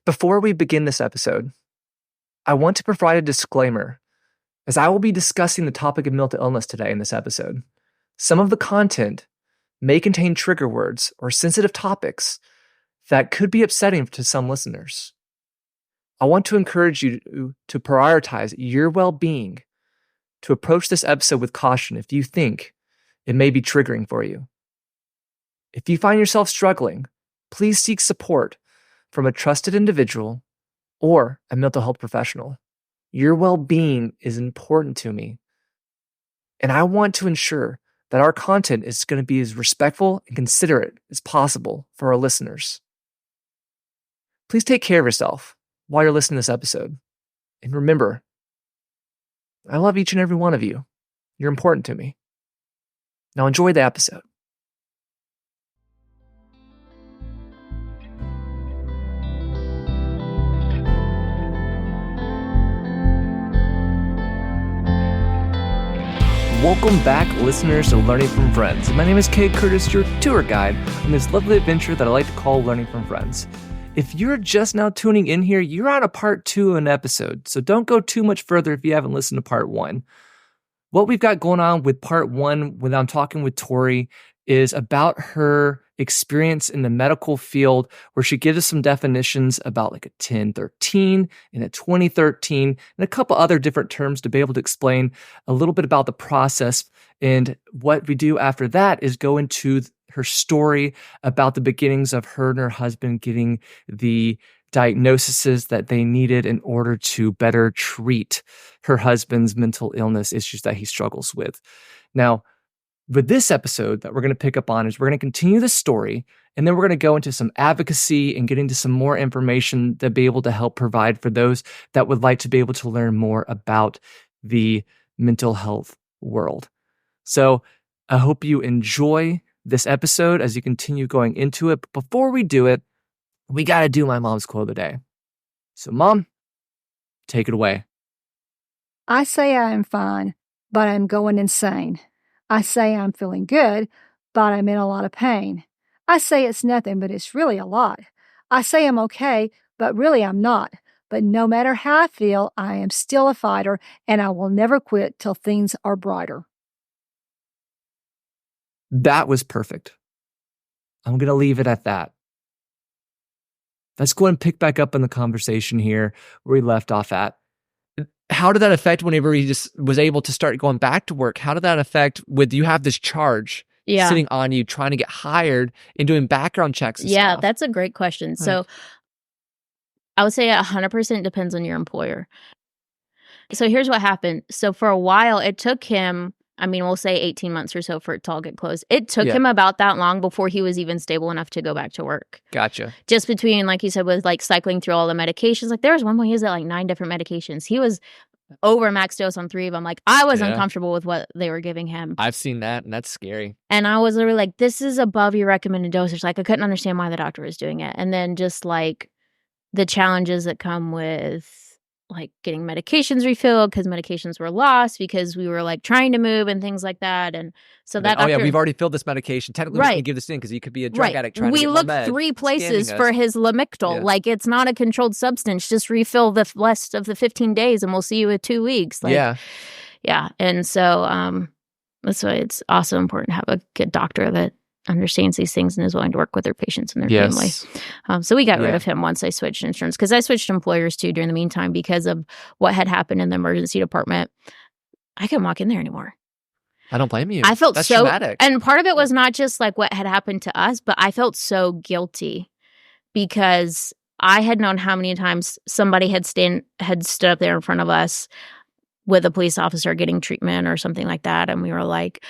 Before we begin this episode, I want to provide a disclaimer, as I will be discussing the topic of mental illness today in this episode. Some of the content may contain trigger words or sensitive topics that could be upsetting to some listeners. I want to encourage you to prioritize your well-being, to approach this episode with caution if you think it may be triggering for you. If you find yourself struggling, please seek support from a trusted individual or a mental health professional. Your well-being is important to me, and I want to ensure that our content is going to be as respectful and considerate as possible for our listeners. Please take care of yourself while you're listening to this episode. And remember, I love each and every one of you. You're important to me. Now enjoy the episode. Welcome back, listeners, to Learning from Friends. My name is Cade Curtis, your tour guide on this lovely adventure that I like to call Learning from Friends. If you're just now tuning in here, you're on a part 2 of an episode, so don't go too much further if you haven't listened to part 1. What we've got going on with part 1 when I'm talking with Tori is about her experience in the medical field, where she gives us some definitions about like a 1013 and a 2013 and a couple other different terms to be able to explain a little bit about the process. And what we do after that is go into her story about the beginnings of her and her husband getting the diagnoses that they needed in order to better treat her husband's mental illness issues that he struggles with. Now, with this episode that we're going to pick up on is we're going to continue the story, and then we're going to go into some advocacy and get into some more information to be able to help provide for those that would like to be able to learn more about the mental health world. So I hope you enjoy this episode as you continue going into it. But before we do it, we got to do my mom's quote of the day. So Mom, take it away. I say I am fine, but I'm going insane. I say I'm feeling good, but I'm in a lot of pain. I say it's nothing, but it's really a lot. I say I'm okay, but really I'm not. But no matter how I feel, I am still a fighter, and I will never quit till things are brighter. That was perfect. I'm going to leave it at that. Let's go and pick back up in the conversation here where we left off at. How did that affect whenever he just was able to start going back to work? How did that affect with you have this charge sitting on you trying to get hired and doing background checks and stuff? That's a great question. So I would say 100% depends on your employer. So here's what happened. So for a while, it took him, we'll say 18 months or so for it to all get closed. It took him about that long before he was even stable enough to go back to work. Gotcha. Just between, like you said, with like cycling through all the medications. Like there was one point he was at like 9 different medications. He was over max dose on 3 of them. Like I was uncomfortable with what they were giving him. I've seen that, and that's scary. And I was literally like, this is above your recommended dosage. Like I couldn't understand why the doctor was doing it. And then just like the challenges that come with like getting medications refilled because medications were lost because we were like trying to move and things like that. And so that doctor, we've already filled this medication. Technically, we can give this in because he could be a drug addict trying to get looked meds, 3 places for his Lamictal. Yeah. Like it's not a controlled substance. Just refill the rest of the 15 days and we'll see you in 2 weeks. Like, yeah. And so that's why it's also important to have a good doctor that understands these things and is willing to work with their patients and their family. So we got rid of him once I switched insurance, because I switched employers too during the meantime because of what had happened in the emergency department. I couldn't walk in there anymore. I don't blame you. I felt That's so traumatic. And part of it was not just like what had happened to us, but I felt so guilty because I had known how many times somebody had stood up there in front of us with a police officer getting treatment or something like that, and we were like,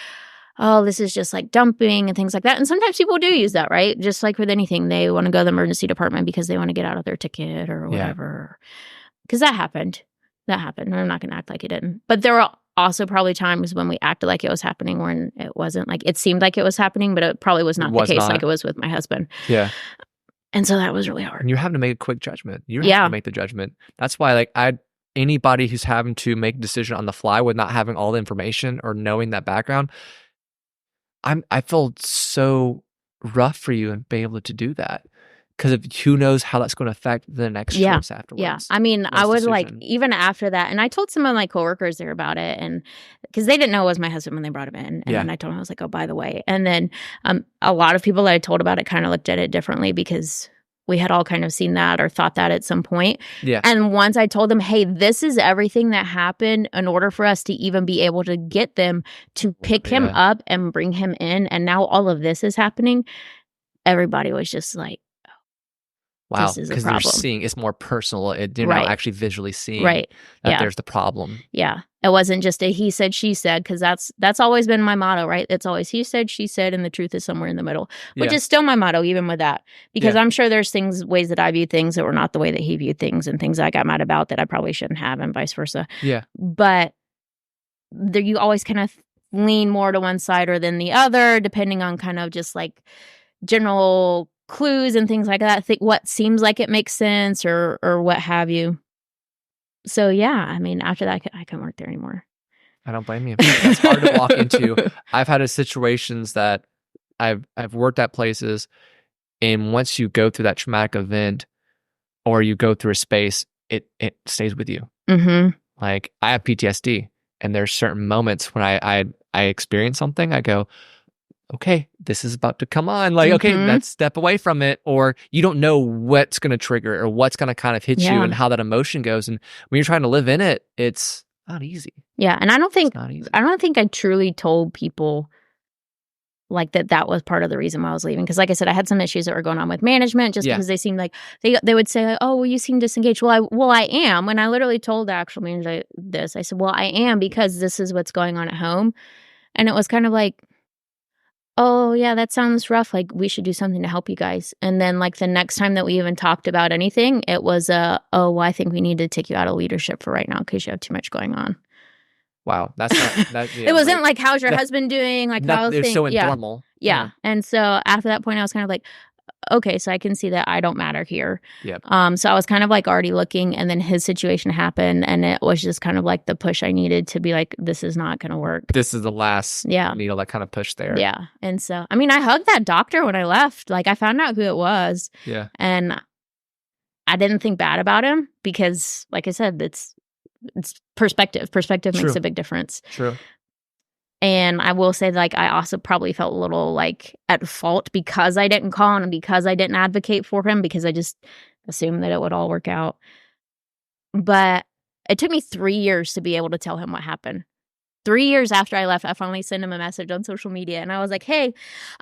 oh, this is just like dumping and things like that. And sometimes people do use that, right? Just like with anything, they want to go to the emergency department because they want to get out of their ticket or whatever. Because that happened. I'm not going to act like it didn't. But there were also probably times when we acted like it was happening when it wasn't. Like it seemed like it was happening, but it probably was not the case like it was with my husband. Yeah. And so that was really hard. And you're having to make a quick judgment. You have to make the judgment. That's why like anybody who's having to make a decision on the fly with not having all the information or knowing that background, I feel so rough for you and being able to do that, Because who knows how that's going to affect the next choice afterwards. Yeah. I mean, I would like, even after that, and I told some of my coworkers there about it, and because they didn't know it was my husband when they brought him in. And then I told him, I was like, oh, by the way. And then a lot of people that I told about it kind of looked at it differently because we had all kind of seen that or thought that at some point. Yeah. And once I told them, hey, this is everything that happened in order for us to even be able to get them to pick him up and bring him in. And now all of this is happening. Everybody was just like, wow, because they're seeing it's more personal. They're now actually visually seeing that there's the problem. Yeah. It wasn't just a he said, she said, because that's always been my motto, right? It's always he said, she said, and the truth is somewhere in the middle, which is still my motto, even with that. Because I'm sure there's ways that I view things that were not the way that he viewed things, and things I got mad about that I probably shouldn't have, and vice versa. Yeah. But you always kind of lean more to one side or than the other, depending on kind of just like general clues and things like that. Think what seems like it makes sense or what have you. So yeah, I mean, after that, I couldn't work there anymore. I don't blame you. That's hard to walk into. I've had situations that I've worked at places, and once you go through that traumatic event or you go through a space, it stays with you. Mm-hmm. Like I have PTSD, and there's certain moments when I experience something, I go, okay, this is about to come on. Like, okay, let's step away from it. Or you don't know what's going to trigger or what's going to kind of hit you and how that emotion goes. And when you're trying to live in it, it's not easy. Yeah. And I don't think I truly told people like that was part of the reason why I was leaving. Because like I said, I had some issues that were going on with management just because they seemed like they would say, oh, well, you seem disengaged. Well, I am. When I literally told the actual manager this, I said, well, I am because this is what's going on at home. And it was kind of like, oh, yeah, that sounds rough. Like, we should do something to help you guys. And then, like, the next time that we even talked about anything, it was, oh, well, I think we need to take you out of leadership for right now because you have too much going on. Wow. That's not... it wasn't like, how's your husband doing? Like, how's things? It's so informal. Yeah. And so, after that point, I was kind of like, okay, so I can see that I don't matter here. Yep. So I was kind of like already looking, and then his situation happened, and it was just kind of like the push I needed to be like, this is not going to work. This is the last needle that kind of pushed there. Yeah. And so, I mean, I hugged that doctor when I left. Like, I found out who it was. Yeah. And I didn't think bad about him because, like I said, it's perspective. Perspective makes a big difference. True. And I will say, like, I also probably felt a little, like, at fault because I didn't call and because I didn't advocate for him because I just assumed that it would all work out. But it took me 3 years to be able to tell him what happened. 3 years after I left, I finally sent him a message on social media. And I was like, hey,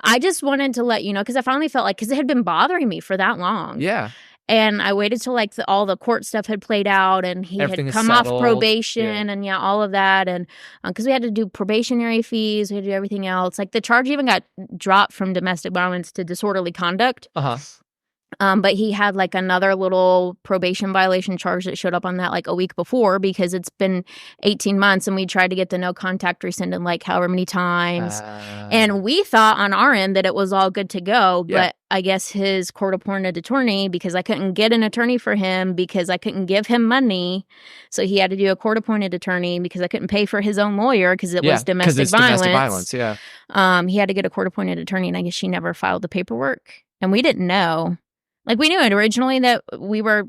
I just wanted to let you know, because I finally felt like, because it had been bothering me for that long. Yeah. And I waited till like all the court stuff had played out and he had come off probation and all of that. And because we had to do probationary fees, we had to do everything else. Like the charge even got dropped from domestic violence to disorderly conduct. Uh-huh. But he had like another little probation violation charge that showed up on that like a week before because it's been 18 months and we tried to get the no contact rescinded like however many times. And we thought on our end that it was all good to go. But I guess his court appointed attorney, because I couldn't get an attorney for him because I couldn't give him money. So he had to do a court appointed attorney because I couldn't pay for his own lawyer because it was domestic violence. Domestic violence, he had to get a court appointed attorney, and I guess she never filed the paperwork. And we didn't know. Like, we knew it originally that we were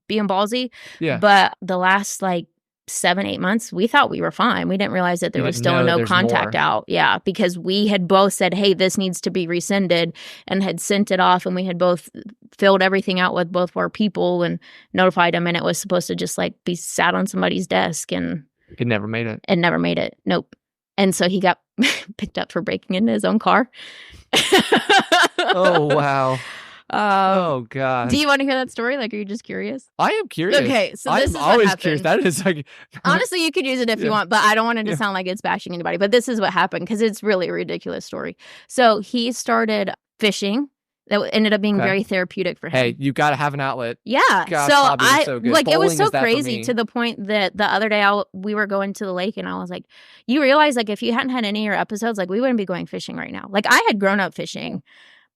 being ballsy. Yeah. But the last, 7-8 months, we thought we were fine. We didn't realize that there was still a no contact out. Yeah. Because we had both said, hey, this needs to be rescinded, and had sent it off. And we had both filled everything out with both of our people and notified them. And it was supposed to just, be sat on somebody's desk. And it never made it. It never made it. Nope. And so he got picked up for breaking into his own car. Oh, wow. Oh God! Do you want to hear that story? Like, are you just curious? I am curious. Okay, so this is always what curious. That is like honestly, you could use it if you want, but I don't want it to sound like it's bashing anybody. But this is what happened because it's really a ridiculous story. So he started fishing. That ended up being very therapeutic for him. Hey, you got to have an outlet. Yeah. Gosh, so it was so crazy to the point that the other day we were going to the lake and I was like, you realize if you hadn't had any of your episodes, we wouldn't be going fishing right now. I had grown up fishing.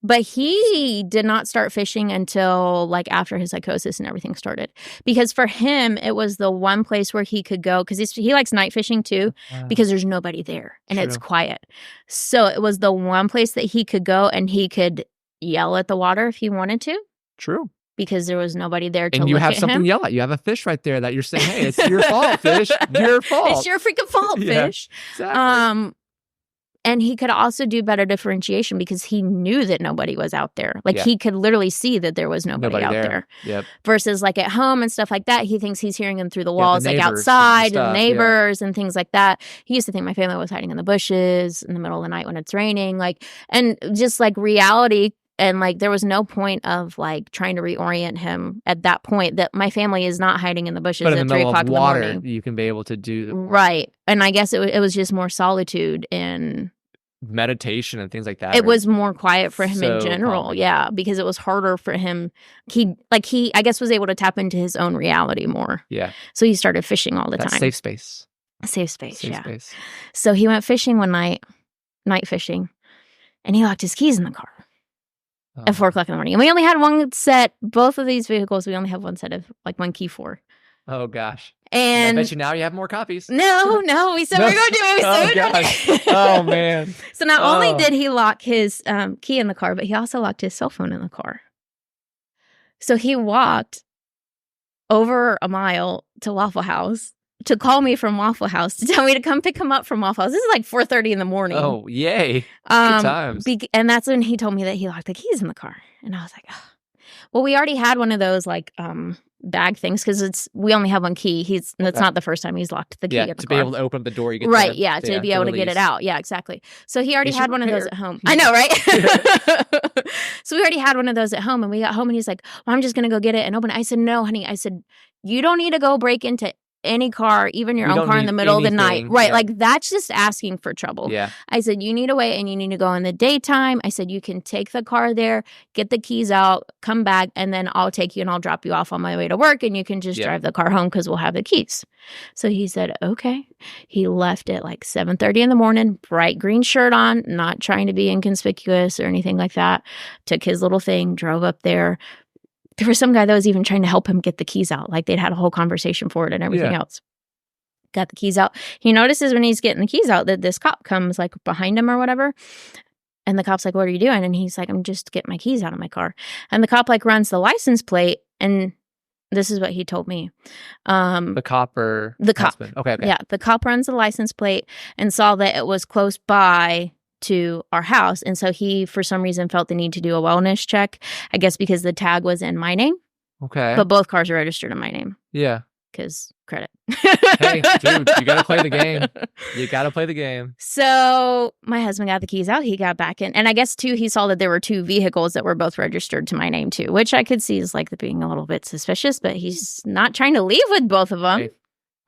But he did not start fishing until after his psychosis and everything started. Because for him, it was the one place where he could go, because he likes night fishing too, because there's nobody there and it's quiet. So it was the one place that he could go and he could yell at the water if he wanted to. True. Because there was nobody there to And you look have at something him. to yell at. You have a fish right there that you're saying, hey, it's your fault, fish. Your fault. It's your freaking fault, Yeah, fish. exactly. And he could also do better differentiation because he knew that nobody was out there. Like, he could literally see that there was nobody out there. Yep. Versus, like, at home and stuff like that, he thinks he's hearing them through the the walls, like, neighbors outside, and and stuff, neighbors and things like that. He used to think my family was hiding in the bushes in the middle of the night when it's raining. Like, and just, like, reality. And, like, there was no point of, like, trying to reorient him at that point that my family is not hiding in the bushes But in at the 3 middle o'clock of in the water, morning. you can be able to do Right. And I guess it was just more solitude and meditation and things like that. it was more quiet for him in so general. calming. Yeah, because it was harder for him. He I guess was able to tap into his own reality more. Yeah. So he started fishing all the That time. safe space. Safe space, Safe yeah. space. So he went fishing one night fishing, and he locked his keys in the car at 4 o'clock in the morning. And we only had one set, both of these vehicles, we only have one set of, like, one key for. Oh, gosh. And I bet you now you have more copies. No, we said we were going to do it. We said we were gonna do it. Oh, man. So not only did he lock his key in the car, but he also locked his cell phone in the car. So he walked over a mile to Waffle House to call me from Waffle House to tell me to come pick him up from Waffle House. This is like 4:30 in the morning. Oh, yay. Good times. And that's when he told me that he locked the keys in the car. And I was like, oh. Well, we already had one of those, like, bag things because we only have one key. That's not the first time he's locked the key in the car. To be able to open up the door, you get right. To, to be able to get it out. Yeah, exactly. So he already had one of those at home. I know, right? So we already had one of those at home, and we got home, and he's like, "Well, I'm just gonna go get it and open it." I said, "No, honey." I said, "You don't need to go break into any car, even your own car in the middle of the night." Right. Yeah. Like, that's just asking for trouble. Yeah. I said, you need to wait and you need to go in the daytime. I said, you can take the car there, get the keys out, come back, and then I'll take you and I'll drop you off on my way to work, and you can just drive the car home because we'll have the keys. So he said, okay. He left at like 7:30 in the morning, bright green shirt on, not trying to be inconspicuous or anything like that. Took his little thing, drove up there. There was some guy that was even trying to help him get the keys out. Like, they'd had a whole conversation for it and everything else. Got the keys out. He notices when he's getting the keys out that this cop comes, like, behind him or whatever. And the cop's like, what are you doing? And he's like, I'm just getting my keys out of my car. And the cop, like, runs the license plate. And this is what he told me. The cop or the cop. Husband. Okay. Yeah. The cop runs the license plate and saw that it was close by to our house. And so he, for some reason, felt the need to do a wellness check, I guess because the tag was in my name. Okay. But both cars are registered in my name. Yeah. Because credit. Hey, dude, you got to play the game. You got to play the game. So my husband got the keys out. He got back in. And I guess, too, he saw that there were 2 vehicles that were both registered to my name, too, which I could see as, like, being a little bit suspicious. But he's not trying to leave with both of them. Hey,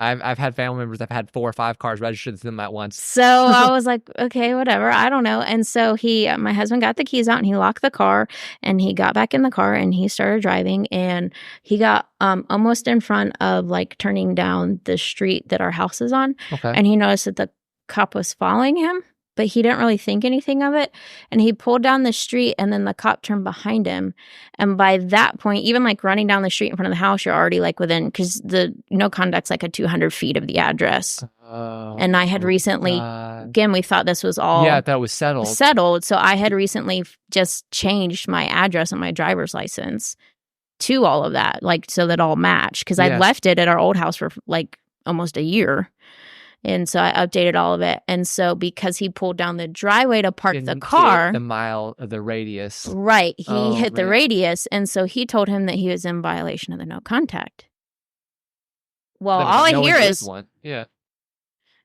I've had family members that have had 4 or 5 cars registered to them at once. So I was like, okay, whatever. I don't know. And so my husband got the keys out and he locked the car and he got back in the car and he started driving, and he got almost in front of, like, turning down the street that our house is on. Okay. And he noticed that the cop was following him, but he didn't really think anything of it. And he pulled down the street, and then the cop turned behind him. And by that point, even, like, running down the street in front of the house, you're already, like, within, because the no conduct's like a 200 feet of the address. Oh, and I had recently, again, we thought this was all that was settled. So I had recently just changed my address on my driver's license to all of that, like, so that all matched. Because I left it at our old house for, like, almost a year. And so I updated all of it. And so because he pulled down the driveway to park the car. The mile of the radius. Right. He hit the radius. And so he told him that he was in violation of the no contact. Well, all I hear is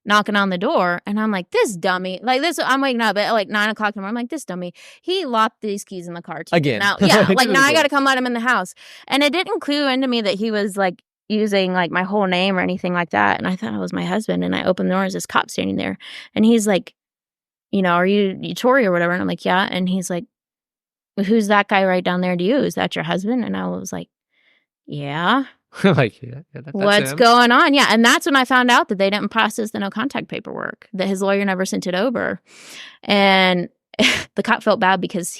knocking on the door. And I'm like, this dummy. Like, this, I'm waking up at like 9 o'clock in the morning. I'm like, this dummy. He locked these keys in the car too. Again. Now, yeah. Like, now I got to come let him in the house. And it didn't clue into me that he was, like, using, like, my whole name or anything like that. And I thought it was my husband. And I opened the door, there's this cop standing there. And he's like, you know, are you Tori or whatever? And I'm like, yeah. And he's like, who's that guy right down there to you? Is that your husband? And I was like, yeah. Like, that's what's him. going on? Yeah. And that's when I found out that they didn't process the no contact paperwork, that his lawyer never sent it over. And the cop felt bad because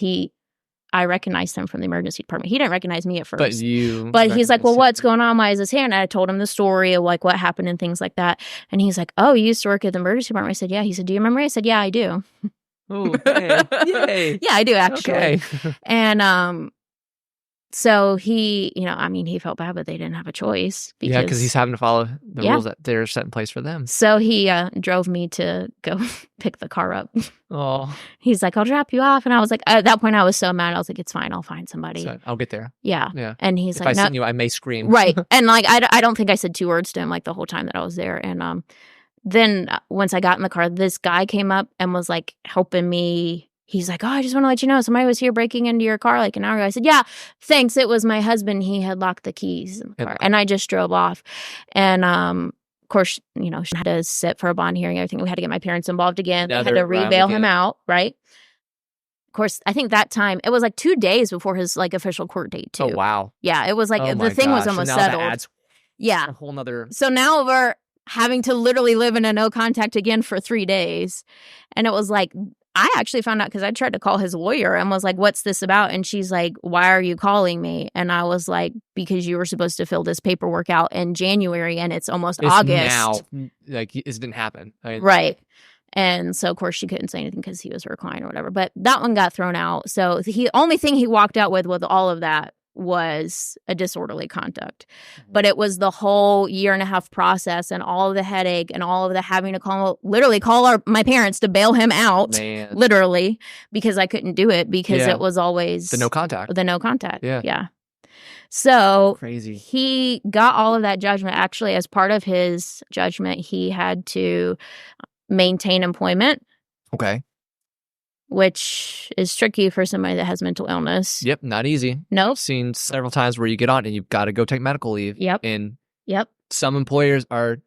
I recognized him from the emergency department. He didn't recognize me at first. But he's like, well, what's going on? Why is his hand? And I told him the story of, like, what happened and things like that. And he's like, oh, you used to work at the emergency department? I said, yeah. He said, do you remember me? I said, yeah, I do. Oh, hey. Yay. Yeah, I do, actually. Okay. And So he, he felt bad, but they didn't have a choice. Because he's having to follow the rules that they're set in place for them. So he drove me to go pick the car up. Oh. He's like, I'll drop you off. And I was like, at that point, I was so mad. I was like, it's fine. I'll find somebody. So I'll get there. Yeah. Yeah. And he's if like, I send you, I may scream. Right. And like, I don't think I said 2 words to him like the whole time that I was there. And then once I got in the car, this guy came up and was like helping me. He's like, oh, I just want to let you know somebody was here breaking into your car like an hour ago. I said, yeah, thanks. It was my husband. He had locked the keys in the car. And I just drove off. And of course, she had to sit for a bond hearing, everything. We had to get my parents involved again. They had to re-bail him out, right? Of course, I think that time, it was like 2 days before his like official court date too. Oh, wow. Yeah, it was like the thing was almost settled. That adds a whole nother... So now we're having to literally live in a no contact again for 3 days. And it was like... I actually found out because I tried to call his lawyer and was like, what's this about? And she's like, why are you calling me? And I was like, because you were supposed to fill this paperwork out in January and it's almost August. Now, like, this didn't happen. Right. And so, of course, she couldn't say anything because he was her client or whatever. But that one got thrown out. So the only thing he walked out with all of that was a disorderly conduct. But it was the whole 1.5 year process and all of the headache and all of the having to call my parents to bail him out, literally, because I couldn't do it because it was always the no contact. Yeah. So crazy. He got all of that judgment. Actually, as part of his judgment, he had to maintain employment. Okay. Which is tricky for somebody that has mental illness. Yep, not easy. Nope. I've seen several times where you get on and you've got to go take medical leave. Yep. And some employers are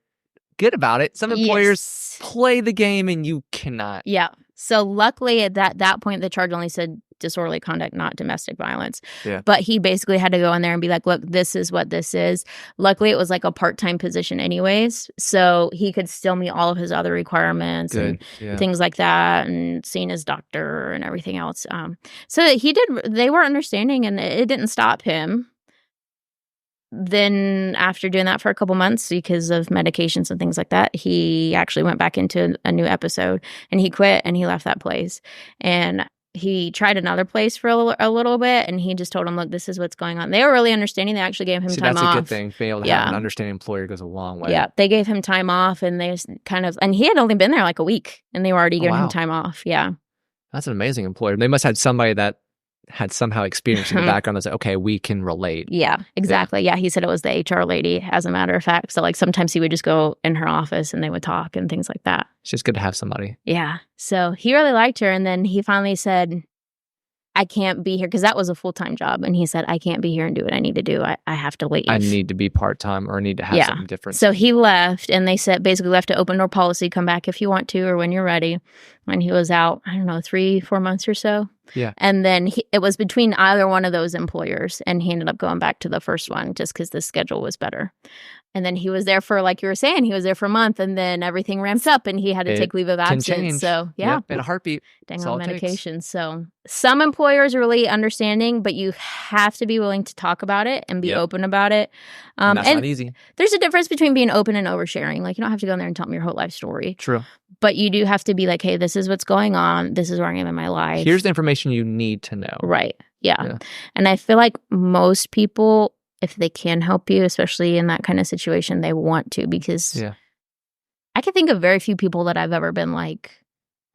good about it. Some employers play the game and you cannot. Yeah. So luckily at that point, the charge only said disorderly conduct, not domestic violence. Yeah. But he basically had to go in there and be like, look, this is what this is. Luckily, it was like a part-time position anyways. So he could still meet all of his other requirements and things like that and seeing his doctor and everything else. So they were understanding and it didn't stop him. Then after doing that for a couple months because of medications and things like that, he actually went back into a new episode and he quit and he left that place. And he tried another place for a little bit and he just told him, look, this is what's going on. They were really understanding. They actually gave him time off. That's a good thing. Being able to have an understanding employer goes a long way. Yeah. They gave him time off and they kind of, and he had only been there like a week and they were already giving him time off. Yeah. That's an amazing employer. They must have had somebody that had somehow experienced in the background that's like, okay, we can relate. Yeah, exactly. Yeah, he said it was the HR lady, as a matter of fact. So like sometimes he would just go in her office and they would talk and things like that. It's just good to have somebody. Yeah. So he really liked her. And then he finally said, I can't be here because that was a full-time job. And he said, I can't be here and do what I need to do. I have to leave. I need to be part-time or I need to have something different. So he left and they said basically left to open door policy, come back if you want to or when you're ready. And he was out, 3-4 months or so. Yeah. And then it was between either one of those employers and he ended up going back to the first one just because the schedule was better. And then he was there for, like you were saying, he was there for a month and then everything ramps up and he had to take leave of absence. So, yeah. In a heartbeat. Dang on medication. So, some employers are really understanding, but you have to be willing to talk about it and be open about it. And that's not easy. There's a difference between being open and oversharing. Like, you don't have to go in there and tell them your whole life story. True. But you do have to be like, hey, this is what's going on. This is where I am in my life. Here's the information you need to know. Right. Yeah. And I feel like most people, if they can help you, especially in that kind of situation, they want to because I can think of very few people that I've ever been like,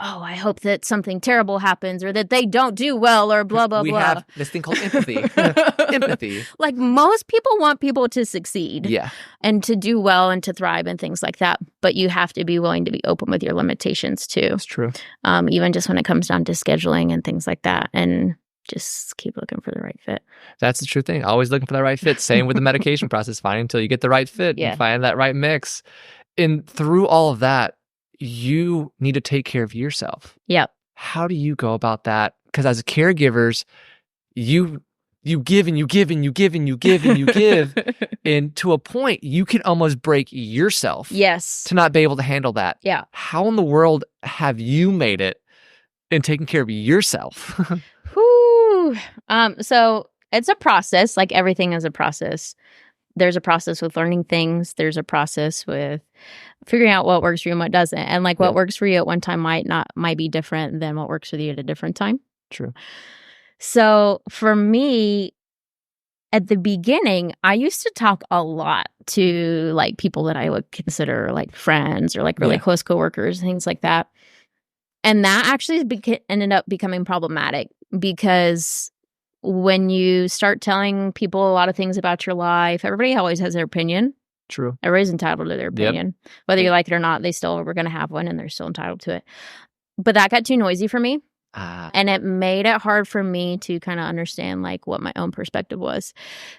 oh, I hope that something terrible happens or that they don't do well or blah, blah, blah. We have this thing called empathy. Empathy. Like most people want people to succeed and to do well and to thrive and things like that. But you have to be willing to be open with your limitations too. That's true. Even just when it comes down to scheduling and things like that. And just keep looking for the right fit. That's the true thing. Always looking for the right fit. Same with the medication process. Find until you get the right fit and find that right mix. And through all of that, you need to take care of yourself. Yep. How do you go about that? Because as caregivers, you give and you give and you give and you give and you give. And to a point, you can almost break yourself. Yes. To not be able to handle that. Yeah. How in the world have you made it in taking care of yourself? Whew. So it's a process. Like everything is a process. There's a process with learning things. There's a process with figuring out what works for you and what doesn't. And like what works for you at one time might be different than what works for you at a different time. True. So for me, at the beginning, I used to talk a lot to like people that I would consider like friends or like really close coworkers, things like that. And that actually ended up becoming problematic because when you start telling people a lot of things about your life, everybody always has their opinion. True. Everybody's entitled to their opinion. Whether you like it or not, they still were going to have one and they're still entitled to it. But that got too noisy for me. And it made it hard for me to kind of understand like what my own perspective was.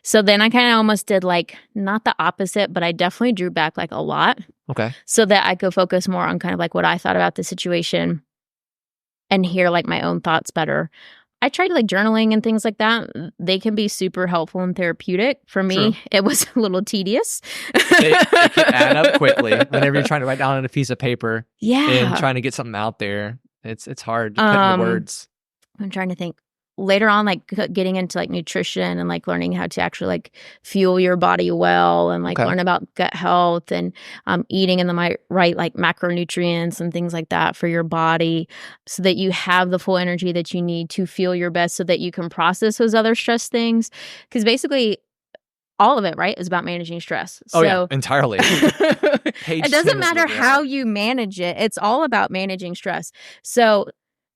So then I kind of almost did like not the opposite, but I definitely drew back like a lot. Okay. So that I could focus more on kind of like what I thought about the situation and hear like my own thoughts better. I tried like journaling and things like that. They can be super helpful and therapeutic. For me, it was a little tedious. It can add up quickly whenever you're trying to write down on a piece of paper. Yeah. And trying to get something out there. It's hard to put into words. I'm trying to think. Later on, like getting into like nutrition and like learning how to actually like fuel your body well and like learn about gut health and eating in the right like macronutrients and things like that for your body so that you have the full energy that you need to feel your best so that you can process those other stress things. Because basically all of it, right, is about managing stress. Oh, yeah, entirely. It doesn't matter how you manage it. It's all about managing stress. So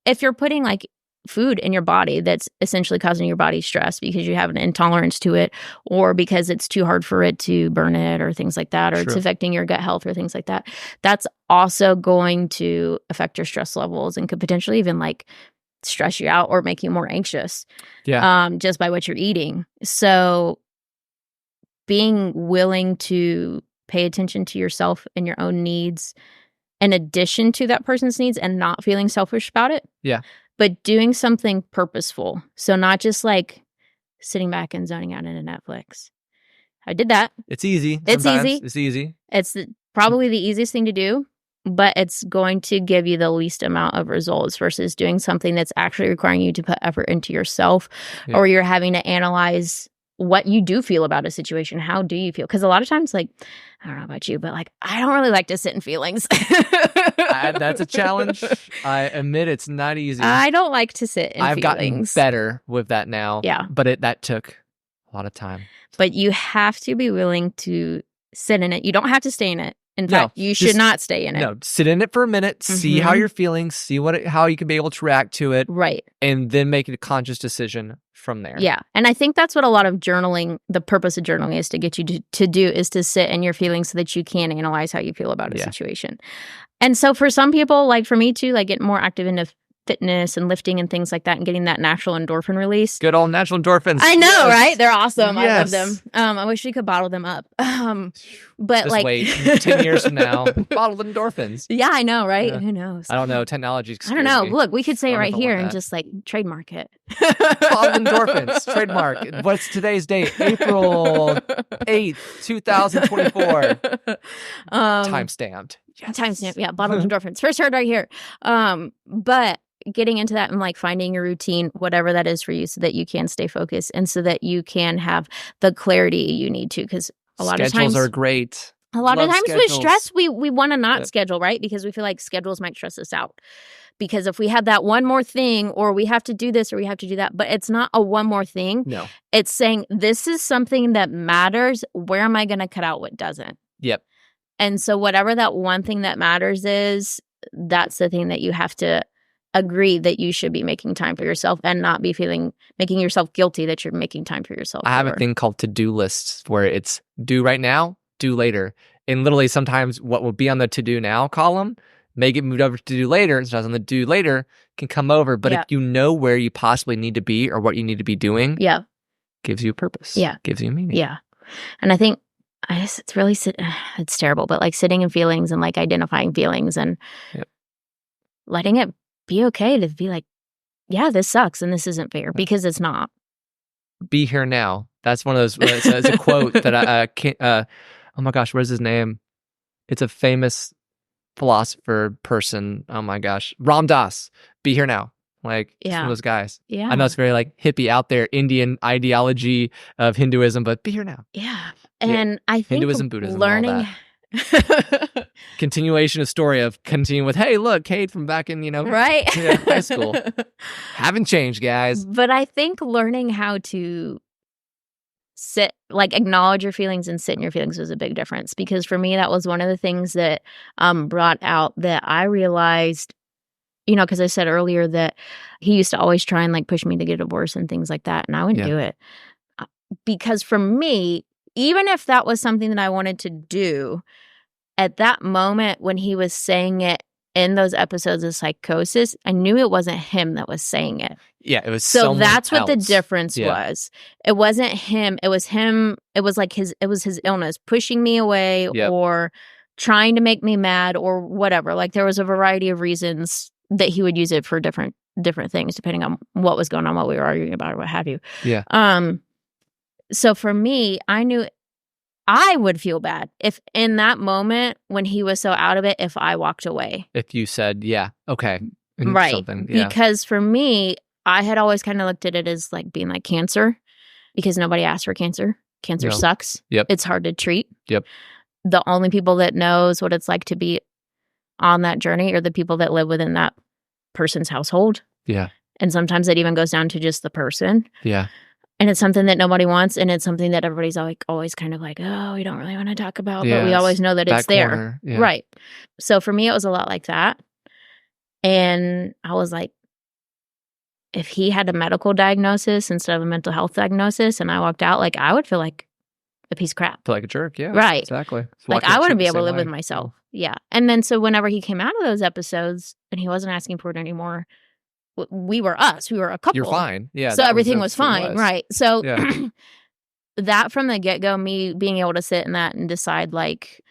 if you're putting like food in your body that's essentially causing your body stress because you have an intolerance to it or because it's too hard for it to burn it or things like that, or it's affecting your gut health or things like that, that's also going to affect your stress levels and could potentially even like stress you out or make you more anxious just by what you're eating. So being willing to pay attention to yourself and your own needs in addition to that person's needs and not feeling selfish about it. Yeah. But doing something purposeful. So not just like sitting back and zoning out into Netflix. I did that. It's easy. It's easy. It's easy. It's probably the easiest thing to do, but it's going to give you the least amount of results versus doing something that's actually requiring you to put effort into yourself or you're having to analyze what you do feel about a situation. How do you feel? Because a lot of times, like, I don't know about you, but like, I don't really like to sit in feelings. That's a challenge. I admit it's not easy. I don't like to sit in feelings. I've gotten better with that now. Yeah. But that took a lot of time. But you have to be willing to sit in it. You don't have to stay in it. In fact, you should not stay in it. No, sit in it for a minute, see how you're feeling, see how you can be able to react to it. Right. And then make a conscious decision from there. Yeah. And I think that's what a lot of journaling, the purpose of journaling is to get you to do is to sit in your feelings so that you can analyze how you feel about a situation. And so for some people, like for me too, like get more active into fitness and lifting and things like that and getting that natural endorphin release. Good old natural endorphins. I know, right? They're awesome. I love them. I wish we could bottle them up. But just like wait 10 years from now, bottled endorphins. Yeah, I know, right? Who knows? I don't know. Technology. I don't know. Look, we could say it right here and just like trademark it. Bottled endorphins. Trademark. What's today's date? April 8th, 2024. Time-stamped. Yes. Timestamp, yeah, bottled endorphins. First heard right here. But getting into that and like finding your routine, whatever that is for you, so that you can stay focused and so that you can have the clarity you need to. Because a lot of times schedules are great. A lot of times with stress, we want to not schedule, right? Because we feel like schedules might stress us out. Because if we have that one more thing, or we have to do this, or we have to do that, but it's not a one more thing. No. It's saying, this is something that matters. Where am I going to cut out what doesn't? Yep. And so whatever that one thing that matters is, that's the thing that you have to agree that you should be making time for yourself and not be making yourself guilty that you're making time for yourself. I have a thing called to-do lists where it's do right now, do later. And literally sometimes what will be on the to-do now column may get moved over to do later, and sometimes on the do later can come over. But if you know where you possibly need to be or what you need to be doing, gives you a purpose. Yeah. Gives you a meaning. Yeah. And I think it's really, it's terrible, but like sitting in feelings and like identifying feelings and letting it be okay to be like, yeah, this sucks and this isn't fair, because it's not. Be here now. That's one of those, it's a quote that I can't, oh my gosh, what is his name? It's a famous philosopher person. Oh my gosh. Ram Dass. Be here now. Like, it's one of those guys. Yeah. I know it's very like hippie out there, Indian ideology of Hinduism, but be here now. Yeah. And I think Hinduism, Buddhism, learning. all that. Continuation of story of continuing with, hey, look, Cade from back in, right? High school. Haven't changed, guys. But I think learning how to acknowledge your feelings and sit in your feelings was a big difference. Because for me, that was one of the things that brought out that I realized, because I said earlier that he used to always try and like push me to get a divorce and things like that. And I wouldn't do it. Because for me, even if that was something that I wanted to do, at that moment when he was saying it in those episodes of psychosis, I knew it wasn't him that was saying it. Yeah, it was so that's what else. The difference was. It wasn't him. It was him. It was like his illness pushing me away or trying to make me mad or whatever. Like there was a variety of reasons that he would use it for different things depending on what was going on, what we were arguing about or what have you. Yeah. So for me, I knew I would feel bad if in that moment when he was so out of it, if I walked away. If you said, yeah, okay. Right. Because for me, I had always kind of looked at it as like being like cancer because nobody asked for cancer. Cancer sucks. Yep. It's hard to treat. Yep. The only people that knows what it's like to be on that journey are the people that live within that person's household. Yeah. And sometimes it even goes down to just the person. Yeah. And it's something that nobody wants, and it's something that everybody's always kind of like, oh, we don't really want to talk about, but we always know that it's there. Yeah. Right. So for me, it was a lot like that. And I was like, if he had a medical diagnosis instead of a mental health diagnosis and I walked out, like I would feel like a piece of crap. Feel like a jerk, yeah. Right. Exactly. Like I wouldn't be able to live with myself. Yeah. And then so whenever he came out of those episodes and he wasn't asking for it anymore, we were us. We were a couple. You're fine. Yeah. So everything was fine. Right. So that from the get-go, me being able to sit in that and decide, like,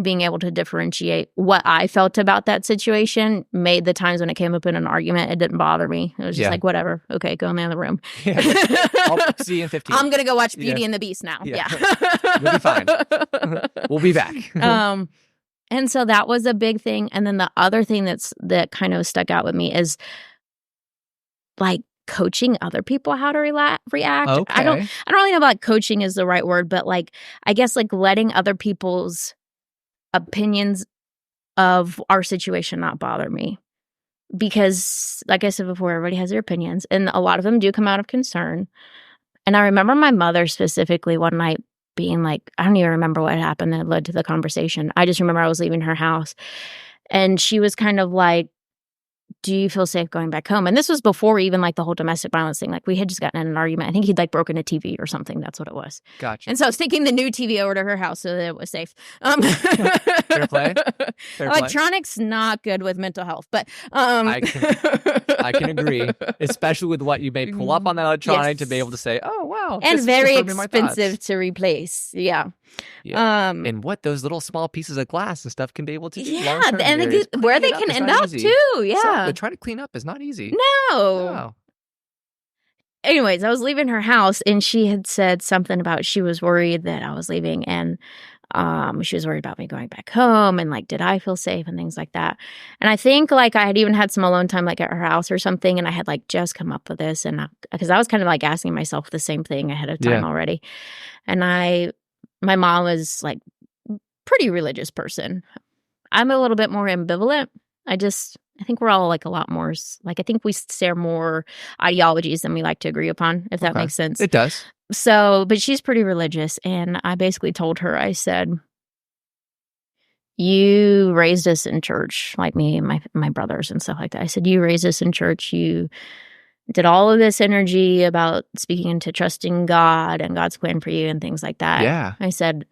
being able to differentiate what I felt about that situation made the times when it came up in an argument, it didn't bother me. It was just like, whatever. Okay, go in the other room. Yeah. I'll see you in 15. I'm going to go watch Beauty and the Beast now. Yeah. You'll be fine. We'll be back. And so that was a big thing. And then the other thing that kind of stuck out with me is like coaching other people how to react. Okay. I don't really know about coaching is the right word, but like, I guess like letting other people's opinions of our situation not bother me. Because like I said before, everybody has their opinions and a lot of them do come out of concern. And I remember my mother specifically one night being like, I don't even remember what happened that led to the conversation. I just remember I was leaving her house and she was kind of like, do you feel safe going back home? And this was before even like the whole domestic violence thing. Like we had just gotten in an argument. I think he'd like broken a TV or something. That's what it was. Gotcha. And so I was taking the new TV over to her house so that it was safe. Fair play. Electronics not good with mental health, but I can agree, especially with what you may pull up on that electronic to be able to say, oh wow, and very expensive to replace. Yeah. And what those little small pieces of glass and stuff can be able to do. Yeah, and where they can end up too. Yeah. So, trying to clean up is not easy. No. Anyways, I was leaving her house and she had said something about she was worried that I was leaving and she was worried about me going back home and like, did I feel safe and things like that. And I think like I had even had some alone time like at her house or something and I had like just come up with this and because I was kind of like asking myself the same thing ahead of time already. And my mom was like pretty religious person. I'm a little bit more ambivalent. I think we're all like a lot more, like I think we share more ideologies than we like to agree upon, if that makes sense. It does. So, but she's pretty religious. And I basically told her, I said, you raised us in church, like me and my brothers and stuff like that. I said, you raised us in church. You did all of this energy about speaking into trusting God and God's plan for you and things like that. Yeah. I said,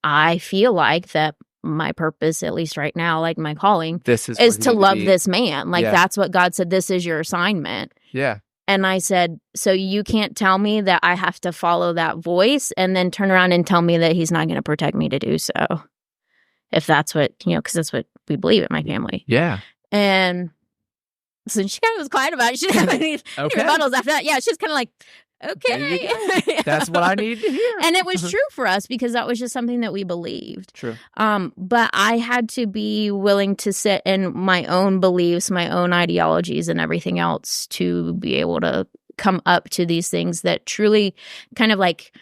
I feel like that my purpose, at least right now, like my calling, is to love this man. Like that's what God said, this is your assignment. Yeah. And I said, so you can't tell me that I have to follow that voice and then turn around and tell me that he's not going to protect me to do so. If that's what, because that's what we believe in my family. Yeah. And so she kind of was quiet about it. She didn't have any rebuttals after that. Yeah, she's kind of like, okay. That's what I need to hear. And it was true for us because that was just something that we believed. True. But I had to be willing to sit in my own beliefs, my own ideologies and everything else to be able to come up to these things that truly kind of like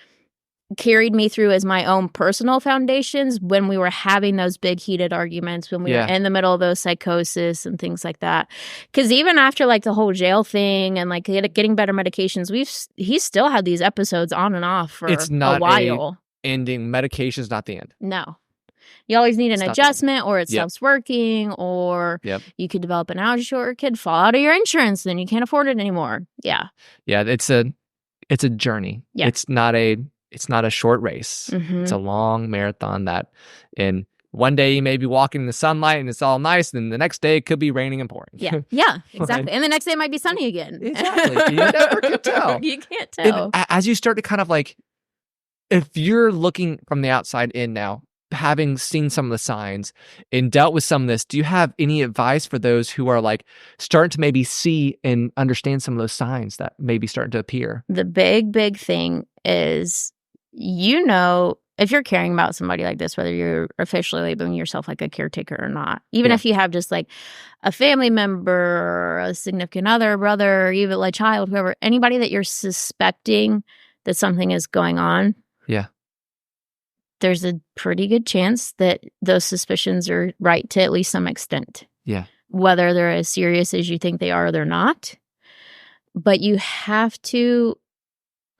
carried me through as my own personal foundations when we were having those big heated arguments, when we were in the middle of those psychosis and things like that. Because even after like the whole jail thing and like getting better medications, he still had these episodes on and off for a while. Ending. Medication's not the end. No. You always need an adjustment, or it stops working, or you could develop an allergy to it, or it could fall out of your insurance, then you can't afford it anymore. Yeah. Yeah, it's a journey. Yeah. It's not a short race. It's a long marathon and one day you may be walking in the sunlight and it's all nice, and the next day it could be raining and pouring. Yeah, exactly. And the next day it might be sunny again. Exactly. You never can tell. You can't tell. And as you start to kind of like, if you're looking from the outside in now, having seen some of the signs and dealt with some of this, do you have any advice for those who are like starting to maybe see and understand some of those signs that may be starting to appear? The big thing is, if you're caring about somebody like this, whether you're officially labeling yourself like a caretaker or not, even if you have just like a family member or a significant other, brother, or even a child, whoever, anybody that you're suspecting that something is going on. Yeah. There's a pretty good chance that those suspicions are right to at least some extent. Yeah. Whether they're as serious as you think they are or they're not. But you have to,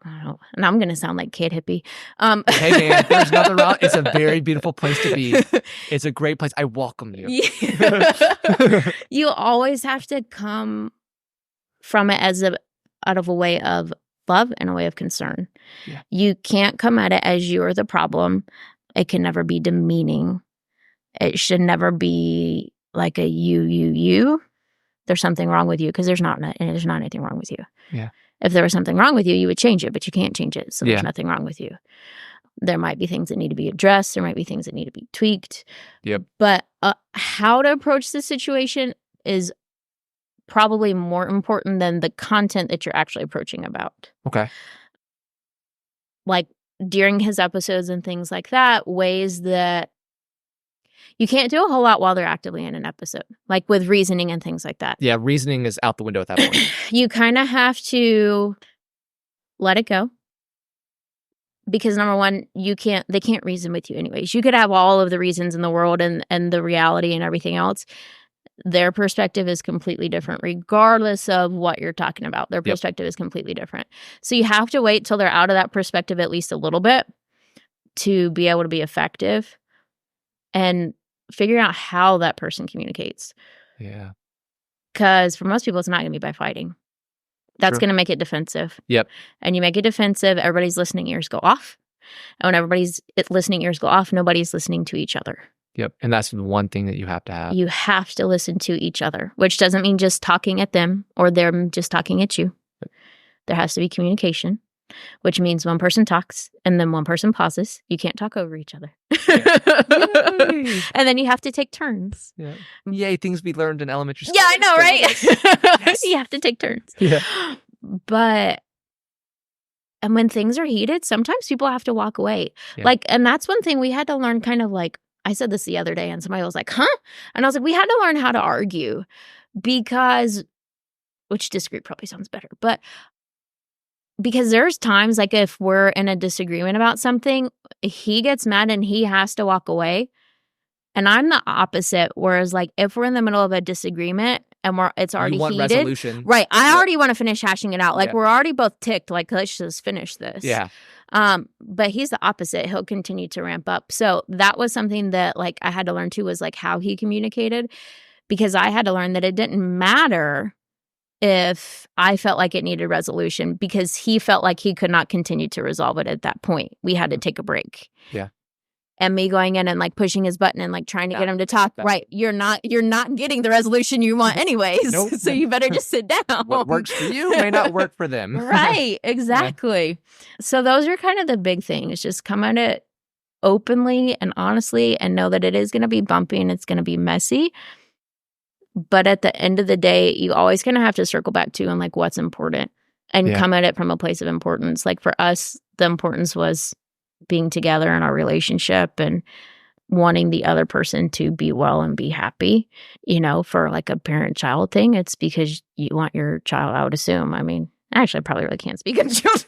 I don't know, and I'm going to sound like Kate hippie. Hey, man, there's nothing wrong. It's a very beautiful place to be. It's a great place. I welcome you. You always have to come from it out of a way of love and a way of concern. Yeah. You can't come at it as you're the problem. It can never be demeaning. It should never be like a you. There's something wrong with you, because there's not anything wrong with you. Yeah. If there was something wrong with you, you would change it, but you can't change it. So there's nothing wrong with you. There might be things that need to be addressed. There might be things that need to be tweaked. Yep. But how to approach the situation is probably more important than the content that you're actually approaching about. Okay. Like during his episodes and things like that, ways that you can't do a whole lot while they're actively in an episode, like with reasoning and things like that. Yeah, reasoning is out the window at that point. You kind of have to let it go. Because number one, they can't reason with you anyways. You could have all of the reasons in the world and the reality and everything else. Their perspective is completely different, regardless of what you're talking about. Their perspective is completely different. So you have to wait till they're out of that perspective at least a little bit to be able to be effective and figure out how that person communicates. Yeah. Because for most people, it's not going to be by fighting. That's going to make it defensive. Yep. And you make it defensive, everybody's listening ears go off. And when everybody's listening ears go off, nobody's listening to each other. Yep. And that's the one thing that you have to have. You have to listen to each other, which doesn't mean just talking at them or them just talking at you. There has to be communication, which means one person talks and then one person pauses. You can't talk over each other. And then you have to take turns. Yeah. Yay, things we learned in elementary school. Yeah, I know, right? Yes. You have to take turns. Yeah. And when things are heated, sometimes people have to walk away. Yeah. And that's one thing we had to learn kind of like, I said this the other day and somebody was like, huh? And I was like, we had to learn how to argue which disagree probably sounds better, but because there's times like if we're in a disagreement about something, he gets mad and he has to walk away. And I'm the opposite. Whereas like if we're in the middle of a disagreement and it's already heated. Resolution. Right. I already want to finish hashing it out. Like we're already both ticked. Like let's just finish this. Yeah. But he's the opposite. He'll continue to ramp up. So that was something that like I had to learn too, was like how he communicated, because I had to learn that it didn't matter if I felt like it needed resolution, because he felt like he could not continue to resolve it at that point. We had to take a break. Yeah. And me going in and like pushing his button and like trying to get him to talk. Right. You're not getting the resolution you want anyways. Nope. So you better just sit down. What works for you may not work for them. Right. Exactly. Yeah. So those are kind of the big things. Just come at it openly and honestly and know that it is going to be bumpy and it's going to be messy. But at the end of the day, you always kind of have to circle back to and like what's important and come at it from a place of importance. Like for us, the importance was being together in our relationship and wanting the other person to be well and be happy. You know, for like a parent-child thing, it's because you want your child, I would assume. I mean, Actually, I probably really can't speak on children.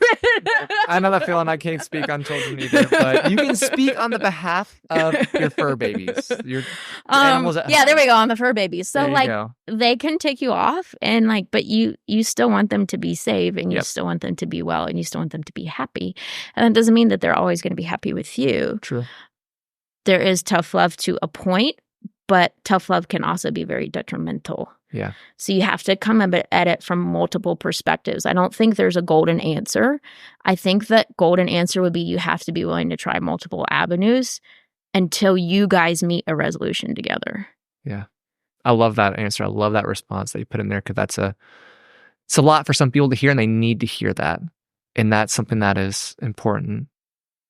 I know that feeling. I can't speak on children either, but you can speak on the behalf of your fur babies, your animals at home. There we go, on the fur babies. So There you go. they can tick you off, and but you still want them to be safe, and you Yep. still want them to be well, and you still want them to be happy. And that doesn't mean that they're always going to be happy with you. True. There is tough love to a point, but tough love can also be very detrimental. Yeah. So you have to come at it from multiple perspectives. I don't think there's a golden answer. I think that golden answer would be you have to be willing to try multiple avenues until you guys meet a resolution together. Yeah. I love that answer. I love that response that you put in there, because it's a lot for some people to hear, and they need to hear that. And that's something that is important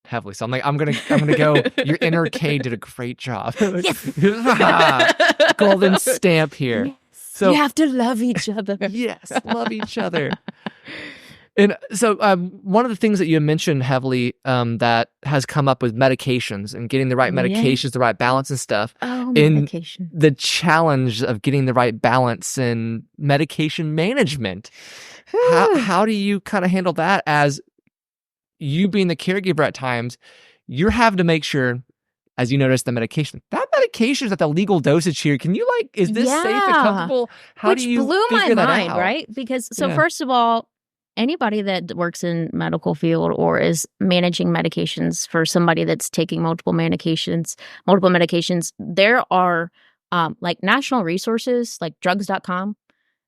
heavily. So I'm gonna go, your inner Cade did a great job. Golden stamp here. Yes. So you have to love each other. Yes, love each other. And so one of the things that you mentioned heavily that has come up with medications and getting the right medications, the right balance and stuff. Oh, in medication. The challenge of getting the right balance in medication management. How do you kind of handle that, as you being the caregiver at times? You're having to make sure, as you notice, the medication is at the legal dosage here. Can you is this safe and comfortable? How do you blew my figure that mind, out? right? Because first of all, anybody that works in medical field or is managing medications for somebody that's taking multiple medications, there are national resources like drugs.com.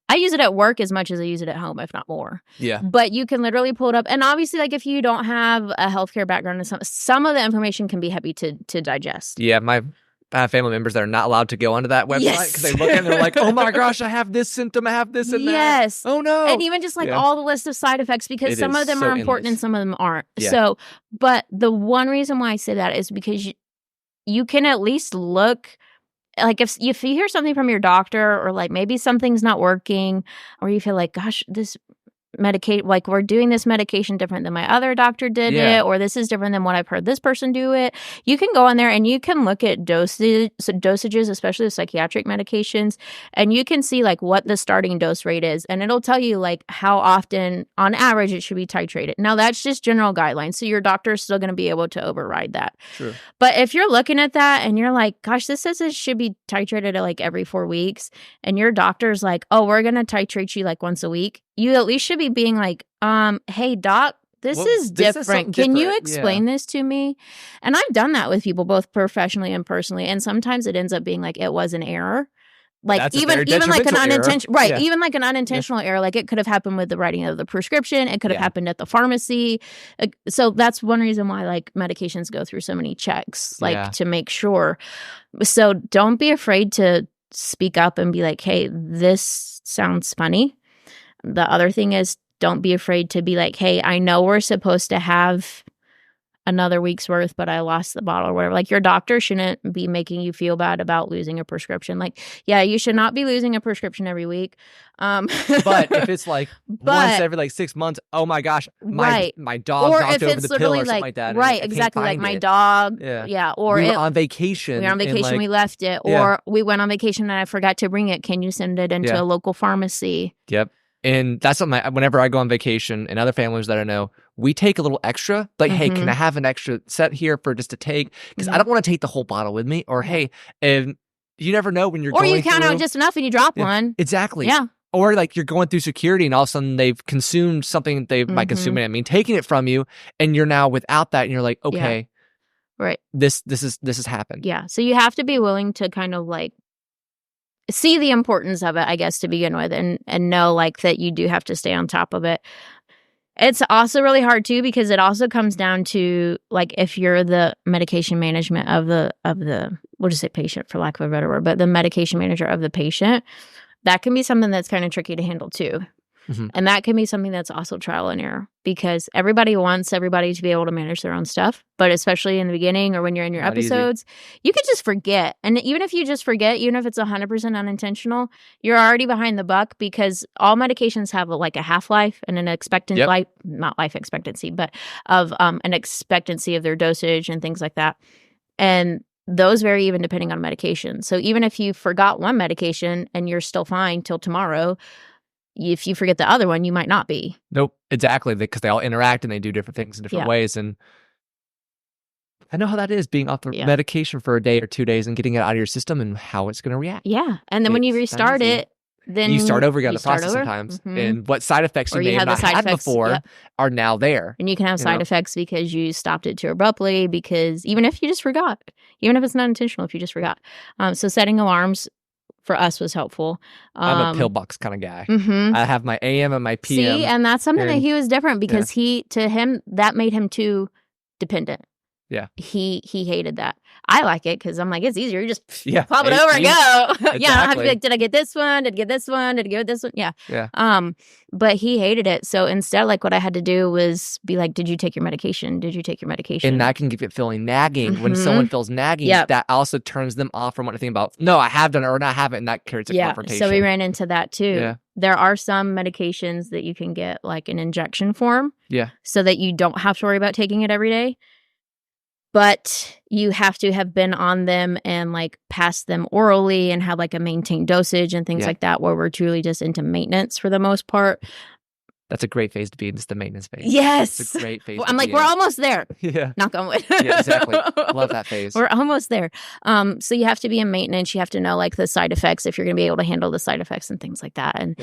I use it at work as much as I use it at home, if not more. Yeah. But you can literally pull it up. And obviously, if you don't have a healthcare background, some of the information can be heavy to digest. Yeah, I have family members that are not allowed to go onto that website because they look at it and they're like, oh my gosh, I have this symptom, I have this and that. Yes. Oh no. And even just all the list of side effects, because some of them are important and some of them aren't. Yeah. So, but the one reason why I say that is because you can at least look, if you hear something from your doctor, or maybe something's not working, or you feel like, gosh, this we're doing this medication different than my other doctor did it, or this is different than what I've heard this person do it. You can go on there and you can look at dosages, especially the psychiatric medications, and you can see what the starting dose rate is, and it'll tell you how often on average it should be titrated. Now that's just general guidelines, so your doctor is still going to be able to override that. True. But if you're looking at that and you're like, gosh, this says it should be titrated at every 4 weeks, and your doctor's like, oh, we're going to titrate you once a week, you at least should be being like, hey, doc, this is different. Can you explain this to me? And I've done that with people, both professionally and personally. And sometimes it ends up being it was an error. Even an unintentional, right? Yeah. Even an unintentional error, it could have happened with the writing of the prescription. It could have happened at the pharmacy. So that's one reason why medications go through so many checks, to make sure. So don't be afraid to speak up and be like, hey, this sounds funny. The other thing is, don't be afraid to be like, hey, I know we're supposed to have another week's worth, but I lost the bottle or whatever. Your doctor shouldn't be making you feel bad about losing a prescription. You should not be losing a prescription every week. But if it's once every 6 months, oh my gosh, my dog knocked over the pill or something like that. Right, exactly. My dog. Yeah. Or we were on vacation. We were on vacation, we left it. Or we went on vacation and I forgot to bring it. Can you send it into a local pharmacy? Yep. And that's something whenever I go on vacation and other families that I know, we take a little extra. Hey, can I have an extra set here for just to take? Because I don't want to take the whole bottle with me. Or hey, and you never know when you're going through. Or you count out just enough and you drop one. Exactly. Yeah. Or you're going through security and all of a sudden they've consumed something they might consume. Taking it from you, and you're now without that, and you're like, okay, right. This has happened. Yeah. So you have to be willing to kind of see the importance of it, I guess, to begin with, and know that you do have to stay on top of it. It's also really hard too, because it also comes down to if you're the medication management of the we'll just say patient for lack of a better word, but the medication manager of the patient, that can be something that's kind of tricky to handle too. Mm-hmm. And that can be something that's also trial and error, because everybody wants everybody to be able to manage their own stuff. But especially in the beginning or when you're in your episodes, you could just forget. And even if you just forget, even if it's 100% unintentional, you're already behind the buck, because all medications have a half-life and an expectant life, not life expectancy, but of an expectancy of their dosage and things like that. And those vary even depending on medication. So even if you forgot one medication and you're still fine till tomorrow, if you forget the other one, you might not be. Nope, exactly, because they all interact and they do different things in different ways. And I know how that is, being off the medication for a day or 2 days and getting it out of your system and how it's going to react. Yeah, and then when you restart it, then you start over again the process sometimes. And what side effects you may have not had before are now there. And you can have side effects because you stopped it too abruptly, because even if you just forgot, even if it's not intentional, if you just forgot. So setting alarms for us was helpful. I'm a pillbox kind of guy. I have my AM and my PM. See, and that's something that he was different, because to him, that made him too dependent. Yeah. He hated that. I like it because I'm like, it's easier. You just pop it over and Exactly. go. I don't have to be like, did I get this one? Did I get this one? Did I get this one? Yeah. But he hated it. So instead, like, what I had to do was be like, did you take your medication? Did you take your medication? And that can give it feeling nagging. When someone feels nagging, that also turns them off from what to think about. No, I have done it, or not have it, and that creates a confrontation. So we ran into that too. Yeah. There are some medications that you can get like an injection form. Yeah. So that you don't have to worry about taking it every day. But you have to have been on them and like passed them orally and have like a maintained dosage and things like that, where we're truly just into maintenance for the most part. That's a great phase to be in, just the maintenance phase. Yes. It's a great phase. I'm like, we're almost there. Yeah. Knock on wood. Yeah, exactly. Love that phase. We're almost there. So you have to be in maintenance. You have to know like the side effects, if you're going to be able to handle the side effects and things like that. And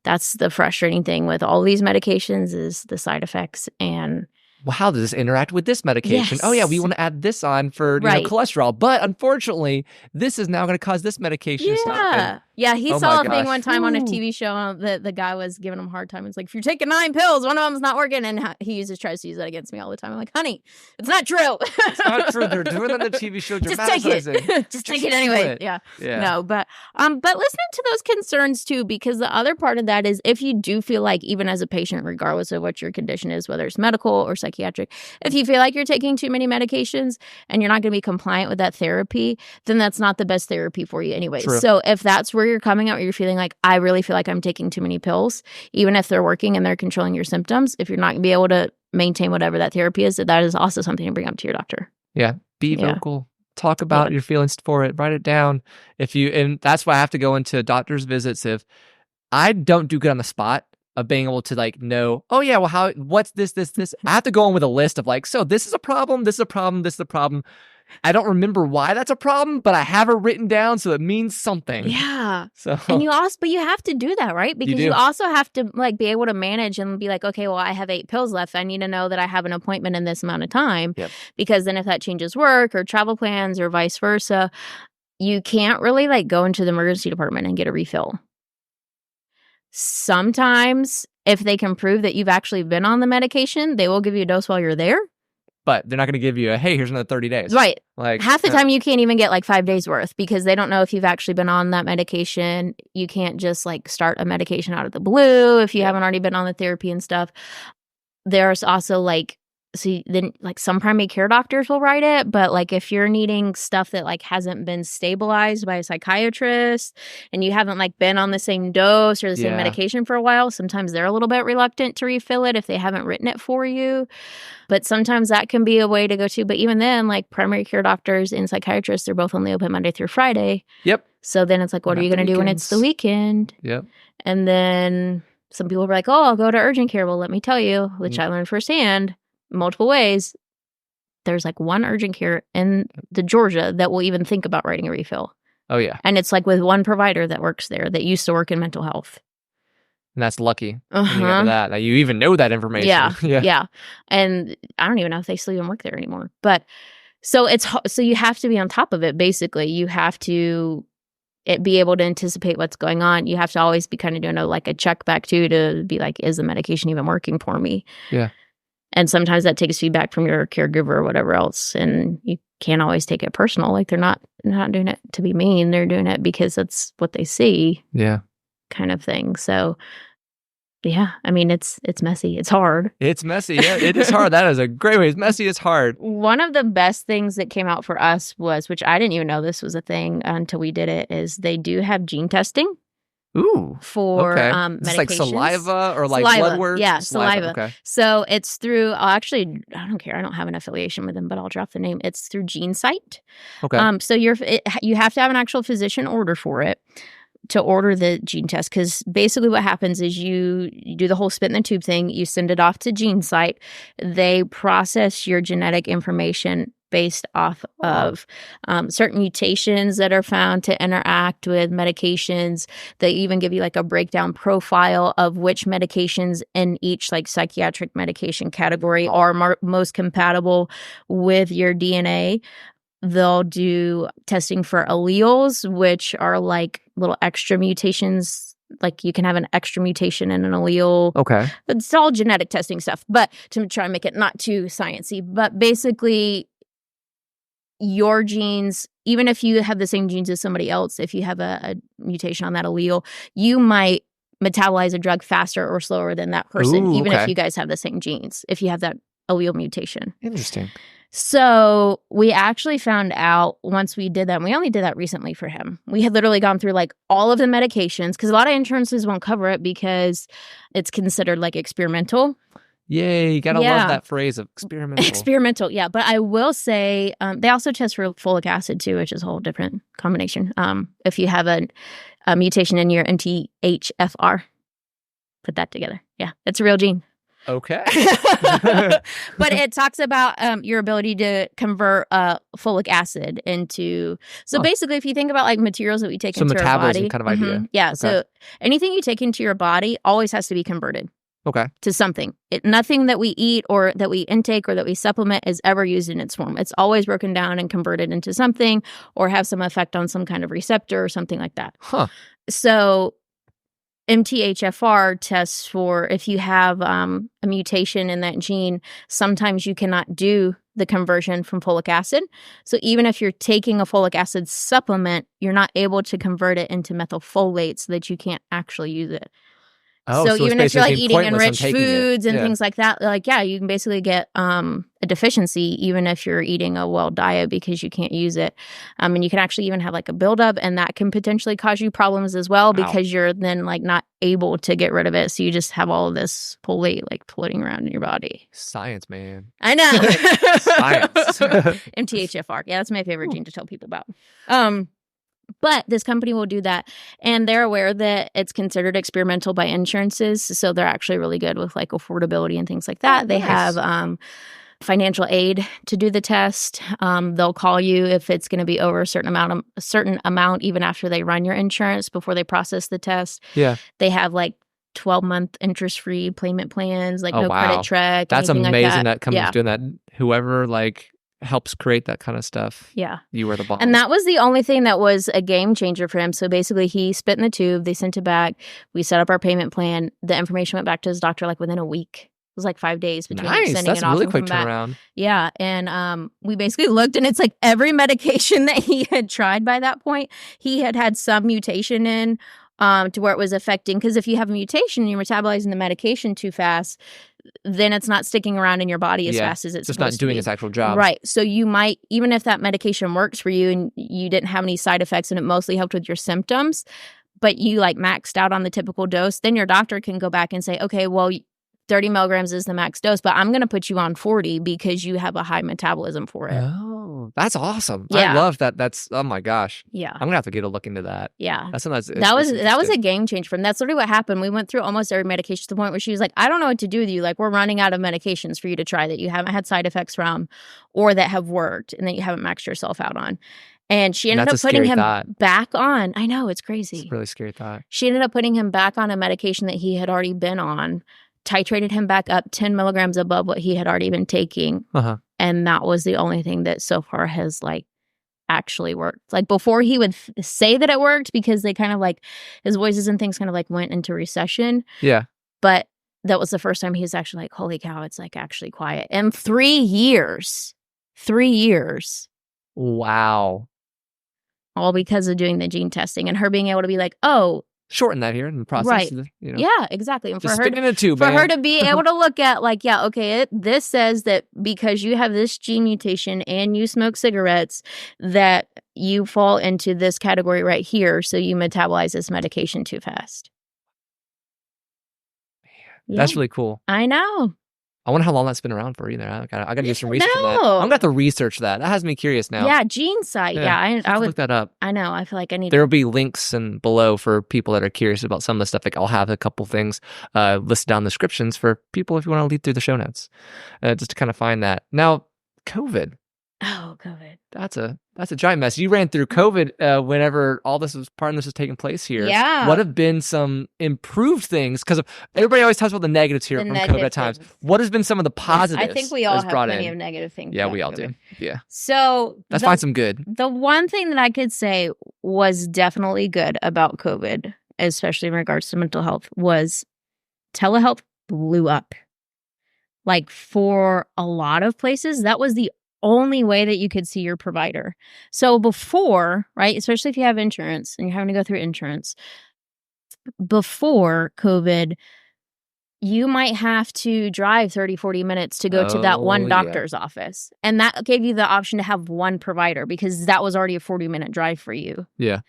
that's the frustrating thing with all these medications, is the side effects. And well, how does this interact with this medication? Oh, yeah, we want to add this on for cholesterol. But unfortunately, this is now going to cause this medication to stop. Yeah, he saw a thing one time on a TV show that the guy was giving him a hard time. It's like, if you're taking 9 pills, one of them's not working. And he tries to use that against me all the time. I'm like, honey, it's not true. It's not true. They're doing that on the TV show, dramatizing. Just take it anyway. Yeah. No, but listening to those concerns too, because the other part of that is, if you do feel like, even as a patient, regardless of what your condition is, whether it's medical or psychiatric, if you feel like you're taking too many medications and you're not going to be compliant with that therapy, then that's not the best therapy for you anyway. So if that's where you're coming out, where you're feeling like, I really feel like I'm taking too many pills, even if they're working and they're controlling your symptoms, if you're not going to be able to maintain whatever that therapy is, that is also something to bring up to your doctor. Yeah. Be vocal. Talk about your feelings for it. Write it down. And that's why I have to go into doctor's visits. If I don't do good on the spot of being able to like know, oh yeah, well, what's this? I have to go in with a list of like, so this is a problem, this is a problem, this is a problem. I don't remember why that's a problem, but I have it written down, so it means something. Yeah. So, and you have to do that, right? Because you also have to like be able to manage and be like, okay, well, I have 8 pills left. I need to know that I have an appointment in this amount of time. Because then if that changes work or travel plans or vice versa, you can't really like go into the emergency department and get a refill. Sometimes if they can prove that you've actually been on the medication, they will give you a dose while you're there. But they're not going to give you hey, here's another 30 days. Right. Like half the time you can't even get like 5 days worth, because they don't know if you've actually been on that medication. You can't just like start a medication out of the blue if you haven't already been on the therapy and stuff. There's also like, then like some primary care doctors will write it, but like if you're needing stuff that like hasn't been stabilized by a psychiatrist and you haven't like been on the same dose or the same medication for a while, sometimes they're a little bit reluctant to refill it if they haven't written it for you. But sometimes that can be a way to go to. But even then, like primary care doctors and psychiatrists, they're both only open Monday through Friday. Yep. So then it's like, what are you going to do when it's the weekend? Yep. And then some people are like, oh, I'll go to urgent care. Well, let me tell you, which I learned firsthand, multiple ways. There's like one urgent care in the Georgia that will even think about writing a refill. Oh, yeah. And it's like with one provider that works there that used to work in mental health. And that's lucky. That you even know that information. Yeah. And I don't even know if they still even work there anymore. But so you have to be on top of it. Basically, you have to be able to anticipate what's going on. You have to always be kind of doing like a check back too, to be like, is the medication even working for me? Yeah. And sometimes that takes feedback from your caregiver or whatever else. And you can't always take it personal. Like they're not doing it to be mean. They're doing it because that's what they see. Yeah. Kind of thing. So yeah, I mean, it's messy. It's hard. It's messy. Yeah, it is hard. That is a great way. It's messy. It's hard. One of the best things that came out for us was, which I didn't even know this was a thing until we did it, is they do have gene testing. Ooh. For medications. It's like saliva or like blood work? Yeah, saliva. Okay. So it's through, I don't care. I don't have an affiliation with them, but I'll drop the name. It's through GeneSight. Okay. So you have to have an actual physician order for it. to order the gene test, because basically what happens is you do the whole spit in the tube thing, you send it off to GeneSight, they process your genetic information based off of certain mutations that are found to interact with medications. They even give you like a breakdown profile of which medications in each like psychiatric medication category are most compatible with your DNA. They'll do testing for alleles, which are like little extra mutations. Like you can have an extra mutation in an allele. Okay. It's all genetic testing stuff, but to try and make it not too sciencey. But basically, your genes, even if you have the same genes as somebody else, if you have a mutation on that allele, you might metabolize a drug faster or slower than that person, even if you guys have the same genes, if you have that allele mutation. Interesting. So we actually found out once we did that, and we only did that recently for him. We had literally gone through like all of the medications, because a lot of insurances won't cover it because it's considered like experimental. Yay, you gotta love that phrase of experimental. Experimental, yeah. But I will say they also test for folic acid too, which is a whole different combination. If you have a mutation in your MTHFR, put that together. Yeah, it's a real gene. Okay. But it talks about your ability to convert folic acid into... So basically, if you think about like materials that we take into our body... kind of idea. Yeah, okay. So anything you take into your body always has to be converted. Okay. To something. Nothing that we eat or that we intake or that we supplement is ever used in its form. It's always broken down and converted into something or have some effect on some kind of receptor or something like that. Huh. So MTHFR tests for if you have a mutation in that gene, sometimes you cannot do the conversion from folic acid. So even if you're taking a folic acid supplement, you're not able to convert it into methylfolate so that you can't actually use it. Oh, so even if you're like eating enriched foods foods and things like that, like, yeah, you can basically get a deficiency even if you're eating a well diet because you can't use it. And you can actually even have like a buildup, and that can potentially cause you problems as well because you're then like not able to get rid of it. So you just have all of this folate like floating around in your body. Science, man. I know. Science. MTHFR. Yeah, that's my favorite gene to tell people about. But this company will do that, and they're aware that it's considered experimental by insurances, so they're actually really good with like affordability and things like that. They have financial aid to do the test. They'll call you if it's going to be over a certain amount, even after they run your insurance before they process the test. Yeah, they have like 12-month interest-free payment plans, like credit check. That's amazing. Like that company's doing that. Whoever like helps create that kind of stuff. Yeah. You were the boss. And that was the only thing that was a game changer for him. So basically he spit in the tube, they sent it back, we set up our payment plan, the information went back to his doctor like within a week. It was like 5 days between sending That's it off really and quick coming back. turnaround. Yeah. And we basically looked, and it's like every medication that he had tried by that point, he had some mutation in to where it was affecting. Because if you have a mutation and you're metabolizing the medication too fast, then it's not sticking around in your body as fast as it's just supposed not doing to be. its actual job. Right. So you might, even if that medication works for you and you didn't have any side effects and it mostly helped with your symptoms, but you like maxed out on the typical dose, then your doctor can go back and say, okay, well, 30 milligrams is the max dose, but I'm going to put you on 40 because you have a high metabolism for it. Oh, that's awesome. Yeah. I love that. That's, oh my gosh. Yeah. I'm going to have to get a look into that. Yeah. That was a game changer for him. That's literally what happened. We went through almost every medication to the point where she was like, I don't know what to do with you. Like, we're running out of medications for you to try that you haven't had side effects from or that have worked and that you haven't maxed yourself out on. And she ended up putting him back on. I know, it's crazy. It's a really scary thought. She ended up putting him back on a medication that he had already been on, titrated him back up 10 milligrams above what he had already been taking. Uh-huh. And that was the only thing that so far has like actually worked. Like before he would say that it worked because they kind of like, his voices and things kind of like went into recession. Yeah. But that was the first time he was actually like, holy cow, it's like actually quiet. And 3 years. Wow. All because of doing the gene testing and her being able to be like, oh, shorten that here in the process. Right. You know. Yeah, exactly. And just for her, spitting in a tube, for man. her to be able to look at like, yeah, okay, this says that because you have this gene mutation and you smoke cigarettes, that you fall into this category right here. So you metabolize this medication too fast. Man, that's really cool. I know. I wonder how long that's been around for either. I gotta do some research on that. No. I'm gonna have to research that. That has me curious now. Yeah, Gene site. Yeah, I would would look that up. I know. I feel like I need. There will be links and below for people that are curious about some of the stuff. Like I'll have a couple things listed down in the descriptions for people if you want to lead through the show notes, just to kind of find that. Now, COVID. Oh, COVID. That's a giant mess. You ran through COVID whenever all this was taking place here. Yeah. What have been some improved things? Because everybody always talks about the negatives here from COVID at times. What has been some of the positives? I think we all have plenty of negative things. Yeah, we all do. Yeah. So let's find some good. The one thing that I could say was definitely good about COVID, especially in regards to mental health, was telehealth blew up. Like for a lot of places, that was the only way that you could see your provider. So before, right, especially if you have insurance and you're having to go through insurance, before COVID, you might have to drive 30, 40 minutes to go to that one doctor's office. And that gave you the option to have one provider because that was already a 40-minute drive for you. Yeah.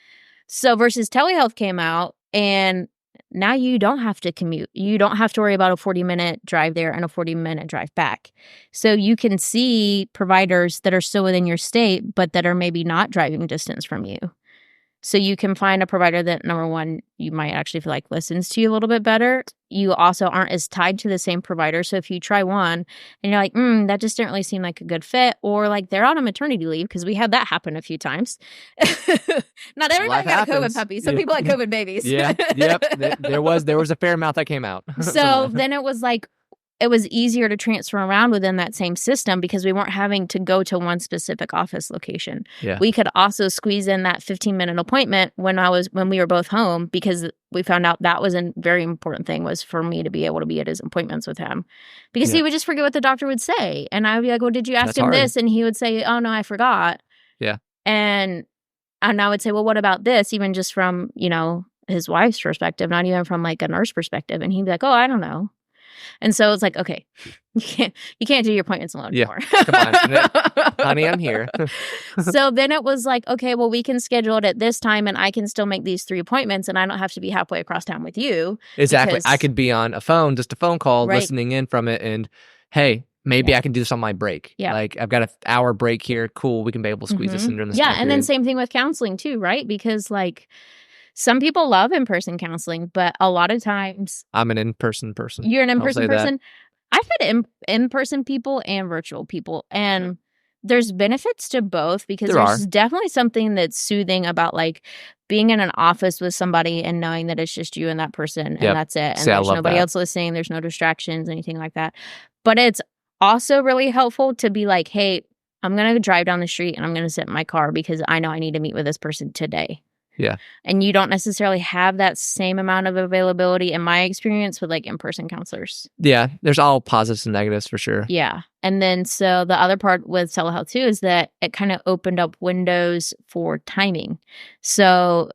So versus telehealth came out and now you don't have to commute. You don't have to worry about a 40-minute drive there and a 40-minute drive back. So you can see providers that are still within your state, but that are maybe not driving distance from you. So you can find a provider that, number one, you might actually feel like listens to you a little bit better. You also aren't as tied to the same provider. So if you try one and you're like, that just didn't really seem like a good fit, or like they're on a maternity leave, because we had that happen a few times. Not everybody got a COVID puppy. Some people had COVID babies. Yeah. Yep. There was a fair amount that came out. So then it was like, it was easier to transfer around within that same system because we weren't having to go to one specific office location. Yeah. We could also squeeze in that 15-minute appointment when we were both home, because we found out that was a very important thing, was for me to be able to be at his appointments with him, because he would just forget what the doctor would say. And I would be like, well, did you ask him this? And he would say, oh no, I forgot. Yeah. And I would say, well, what about this? Even just from, his wife's perspective, not even from like a nurse perspective. And he'd be like, oh, I don't know. And so it's like, okay, you can't do your appointments alone anymore. Come on, honey, I'm here. So then it was like, okay, well, we can schedule it at this time and I can still make these 3 appointments and I don't have to be halfway across town with you. Exactly. I could be on a phone, just a phone call, listening in from it. And hey, maybe I can do this on my break. Yeah. Like I've got an hour break here. Cool. We can be able to squeeze this in during this time and then same thing with counseling too, right? Because like, some people love in-person counseling, but a lot of times... I'm an in-person person. You're an in-person person? I've had in-person people and virtual people, and there's benefits to both, because there's definitely something that's soothing about like being in an office with somebody and knowing that it's just you and that person, and that's it. And there's nobody else listening. There's no distractions, anything like that. But it's also really helpful to be like, hey, I'm going to drive down the street and I'm going to sit in my car because I know I need to meet with this person today. Yeah. And you don't necessarily have that same amount of availability, in my experience, with like in-person counselors. Yeah. There's all positives and negatives for sure. Yeah. And then so the other part with telehealth too is that it kind of opened up windows for timing. So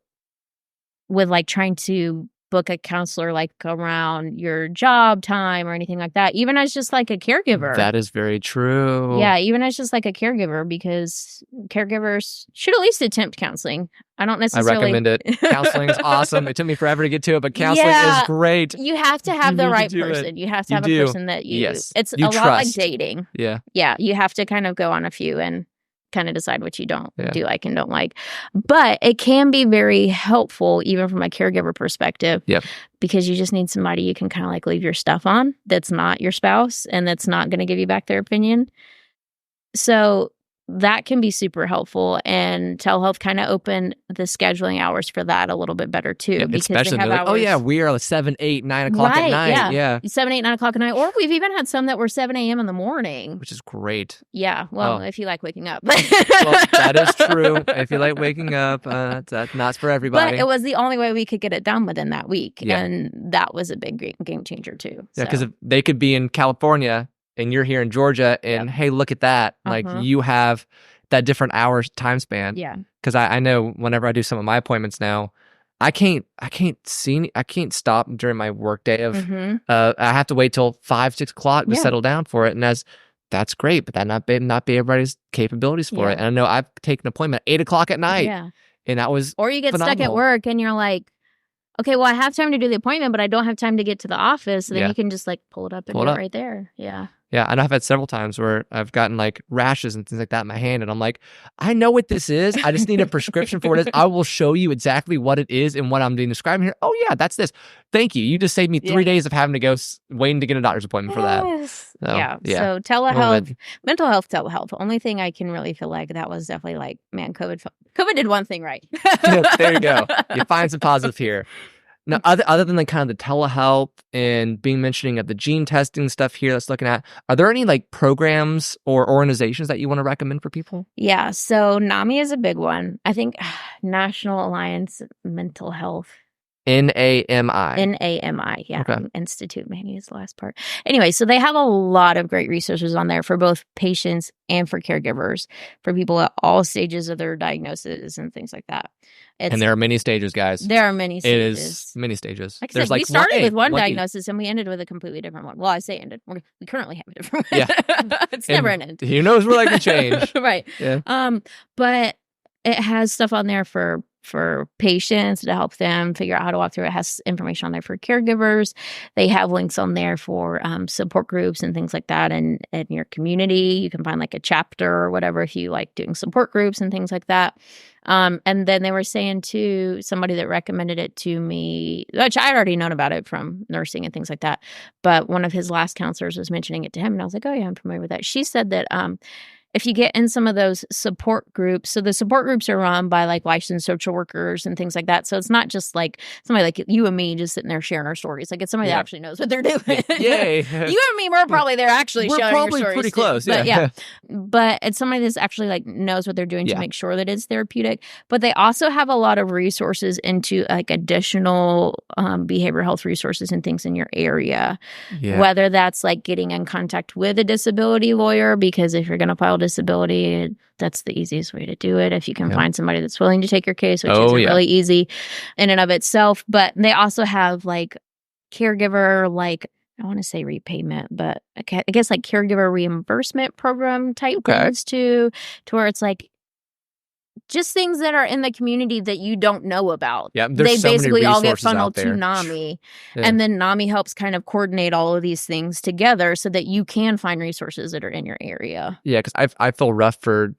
with like trying to book a counselor like around your job time or anything like that, even as just like a caregiver. That is very true. Yeah, even as just like a caregiver, because caregivers should at least attempt counseling. I don't necessarily... I recommend it. Counseling is awesome. It took me forever to get to it, but counseling is great. You have to have the right person. You have to have a person that it's a lot like dating. Yeah. Yeah, you have to kind of go on a few and kind of decide what you do like and don't like. But it can be very helpful even from a caregiver perspective. Yep. Because you just need somebody you can kind of like leave your stuff on that's not your spouse and that's not going to give you back their opinion. So that can be super helpful, and telehealth kind of opened the scheduling hours for that a little bit better too. Because especially they have like, we are 7, 8, 9 o'clock at night. Yeah. 7, 8, 9 o'clock at night. Or we've even had some that were 7 a.m. in the morning. Which is great. Yeah. Well, if you like waking up. Well, that is true. If you like waking up, that's not for everybody. But it was the only way we could get it done within that week. Yeah. And that was a big game changer too. Yeah, because they could be in California and you're here in Georgia, and hey, look at that. Like you have that different hours time span. Yeah. Because I know whenever I do some of my appointments now, I can't stop during my work day of I have to wait till 5, 6 o'clock to settle down for it. And that's great, but that not be everybody's capabilities for it. And I know I've taken an appointment at 8 o'clock at night. Yeah. And that was or you get phenomenal. Stuck at work and you're like, okay, well, I have time to do the appointment, but I don't have time to get to the office. Then Yeah. you can just like pull it up and Pull it do it up. right there. Yeah. Yeah, and I've had several times where I've gotten like rashes and things like that in my hand, and I'm like, I know what this is. I just need a prescription for what it is. I will show you exactly what it is and what I'm being describing here. Oh yeah, that's this. Thank you. You just saved me 3 days of having to go waiting to get a doctor's appointment for that. Yes. So, yeah. yeah. So telehealth, mental health, telehealth. Only thing I can really feel like that was definitely like, man, COVID did one thing right. There you go. You find some positive here. Now, other than like kind of the telehealth and being mentioning of the gene testing stuff here that's looking at, are there any like programs or organizations that you want to recommend for people? Yeah. So NAMI is a big one. I think National Alliance Mental Health. NAMI. NAMI, yeah. Okay. Institute, maybe is the last part. Anyway, so they have a lot of great resources on there for both patients and for caregivers, for people at all stages of their diagnosis and things like that. And there are many stages, guys. There are many stages. It is many stages. Like I said, we started with one diagnosis and we ended with a completely different one. Well, I say ended. We currently have a different one. Yeah. It's never ended. Who knows where that can change. Right. Yeah. But it has stuff on there for patients to help them figure out how to walk through it. It has information on there for caregivers. They have links on there for support groups and things like that. And in your community, you can find like a chapter or whatever if you like doing support groups and things like that. And then they were saying to somebody that recommended it to me, which I had already known about it from nursing and things like that. But one of his last counselors was mentioning it to him. And I was like, oh, yeah, I'm familiar with that. She said that if you get in some of those support groups, so the support groups are run by like licensed social workers and things like that. So it's not just like somebody like you and me just sitting there sharing our stories. Like it's somebody that actually knows what they're doing. Yay. You and me, we're probably there actually sharing your stories. We're probably pretty close. But but it's somebody that's actually like knows what they're doing to make sure that it's therapeutic. But they also have a lot of resources into like additional behavioral health resources and things in your area. Yeah. Whether that's like getting in contact with a disability lawyer, because if you're going to file disability, that's the easiest way to do it. If you can find somebody that's willing to take your case, which isn't really easy in and of itself. But they also have like caregiver, like I want to say repayment, but I guess like caregiver reimbursement program type things too, to where it's like just things that are in the community that you don't know about. Yeah, they basically all get funneled to NAMI. And then NAMI helps kind of coordinate all of these things together so that you can find resources that are in your area. Yeah, because I feel rough for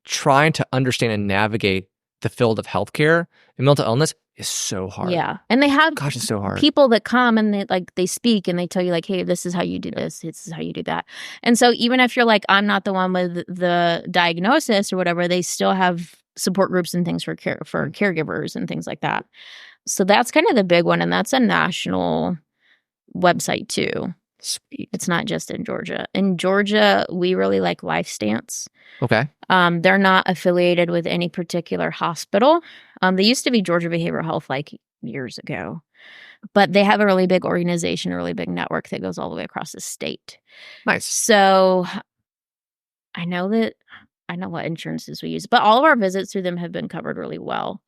trying to understand and navigate the field of healthcare and mental illness is so hard. Yeah. And they have it's so hard. People that come and they speak and they tell you like, hey, this is how you do this. This is how you do that. And so even if you're like, I'm not the one with the diagnosis or whatever, they still have support groups and things for caregivers and things like that. So that's kind of the big one. And that's a national website too. Sweet. It's not just in Georgia. In Georgia, we really like Life Stance. Okay. They're not affiliated with any particular hospital. They used to be Georgia Behavioral Health like years ago. But they have a really big organization, a really big network that goes all the way across the state. Nice. So I know what insurances we use, but all of our visits through them have been covered really well.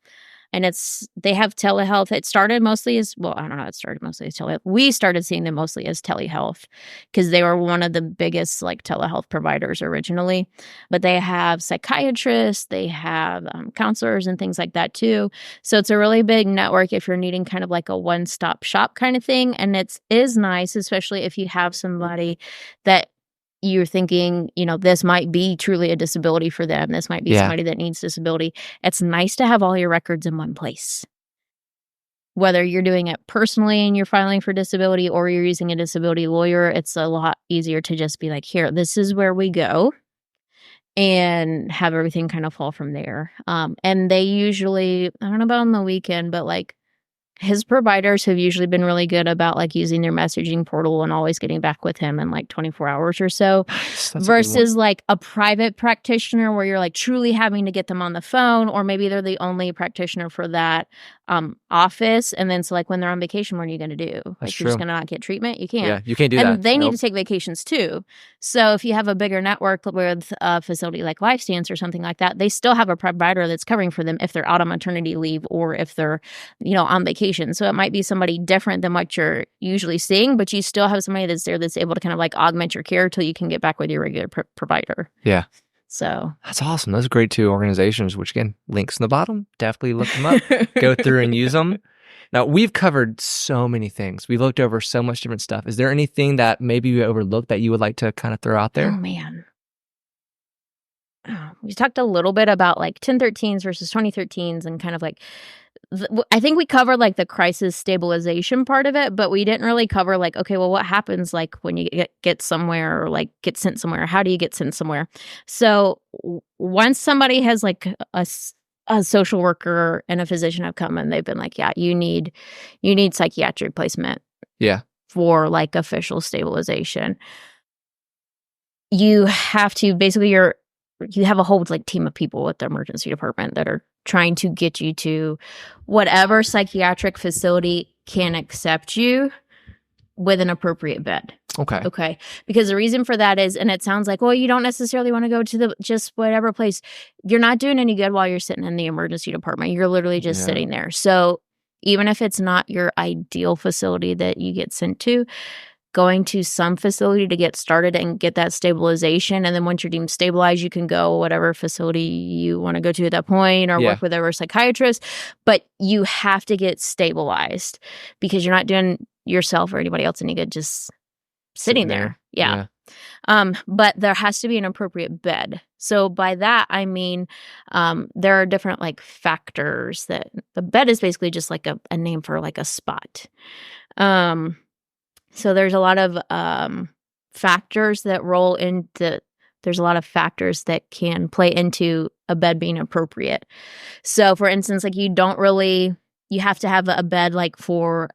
And they have telehealth. It started mostly as, well, I don't know how it started mostly as telehealth. We started seeing them mostly as telehealth because they were one of the biggest like telehealth providers originally. But they have psychiatrists, they have counselors and things like that too. So it's a really big network if you're needing kind of like a one-stop shop kind of thing. And it is nice, especially if you have somebody that you're thinking, this might be truly a disability for them. This might be somebody that needs disability. It's nice to have all your records in one place. Whether you're doing it personally and you're filing for disability or you're using a disability lawyer, it's a lot easier to just be like, here, this is where we go and have everything kind of fall from there. And they usually, I don't know about on the weekend, but like his providers have usually been really good about like using their messaging portal and always getting back with him in like 24 hours or so versus like a private practitioner where you're like truly having to get them on the phone, or maybe they're the only practitioner for that office. And then so like when they're on vacation, what are you going to do? Like you're just going to not get treatment? You can't. Yeah, you can't do that. And they need to take vacations too. So if you have a bigger network with a facility like Life Stance or something like that, they still have a provider that's covering for them if they're out on maternity leave or if they're, on vacation. So it might be somebody different than what you're usually seeing, but you still have somebody that's there that's able to kind of like augment your care till you can get back with your regular provider. Yeah. So that's awesome. Those are great two organizations, which again, links in the bottom. Definitely look them up, go through and use them. Now, we've covered so many things. We looked over so much different stuff. Is there anything that maybe we overlooked that you would like to kind of throw out there? Oh, man. We talked a little bit about like 1013s versus 2013s and kind of like, I think we covered like the crisis stabilization part of it, but we didn't really cover like, okay, well, what happens like when you get somewhere or like get sent somewhere? How do you get sent somewhere? So once somebody has like a social worker and a physician have come and they've been like, yeah, you need psychiatric placement. Yeah. For like official stabilization. You have to basically you have a whole like team of people at the emergency department that are trying to get you to whatever psychiatric facility can accept you with an appropriate bed. Okay. Because the reason for that is, and it sounds like, well, you don't necessarily want to go to just whatever place. You're not doing any good while you're sitting in the emergency department. You're literally just sitting there. So even if it's not your ideal facility that you get sent to, going to some facility to get started and get that stabilization. And then once you're deemed stabilized, you can go whatever facility you want to go to at that point or work with whatever psychiatrist. But you have to get stabilized because you're not doing yourself or anybody else any good just sitting there. Yeah. But there has to be an appropriate bed. So by that, I mean, there are different like factors that the bed is basically just like a name for like a spot. So there's a lot of factors that roll into, there's a lot of factors that can play into a bed being appropriate. So for instance, like you have to have a bed like for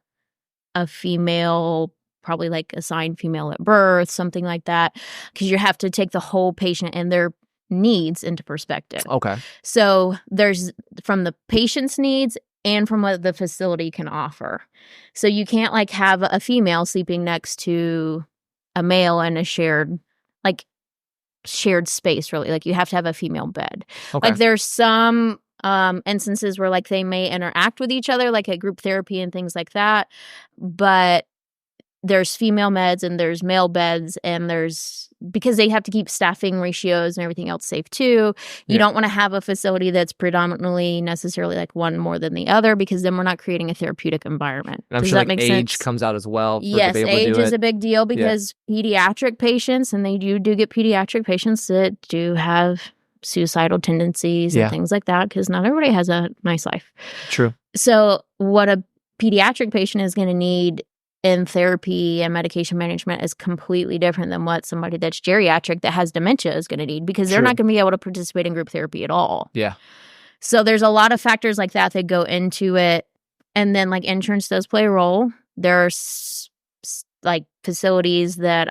a female, probably like assigned female at birth, something like that, because you have to take the whole patient and their needs into perspective. Okay. So there's from the patient's needs and from what the facility can offer. So you can't like have a female sleeping next to a male in a shared space, really. Like you have to have a female bed. Okay. Like there's some instances where like they may interact with each other, like at group therapy and things like that. But there's female meds and there's male beds and because they have to keep staffing ratios and everything else safe too. You don't want to have a facility that's predominantly necessarily like one more than the other because then we're not creating a therapeutic environment. And I'm Does sure that like make age sense? comes out as well. Yes, age is a big deal because pediatric patients, and they do get pediatric patients that do have suicidal tendencies and things like that because not everybody has a nice life. True. So what a pediatric patient is going to need in therapy and medication management is completely different than what somebody that's geriatric that has dementia is going to need because they're not going to be able to participate in group therapy at all. Yeah. So there's a lot of factors like that go into it. And then like insurance does play a role. There's like facilities that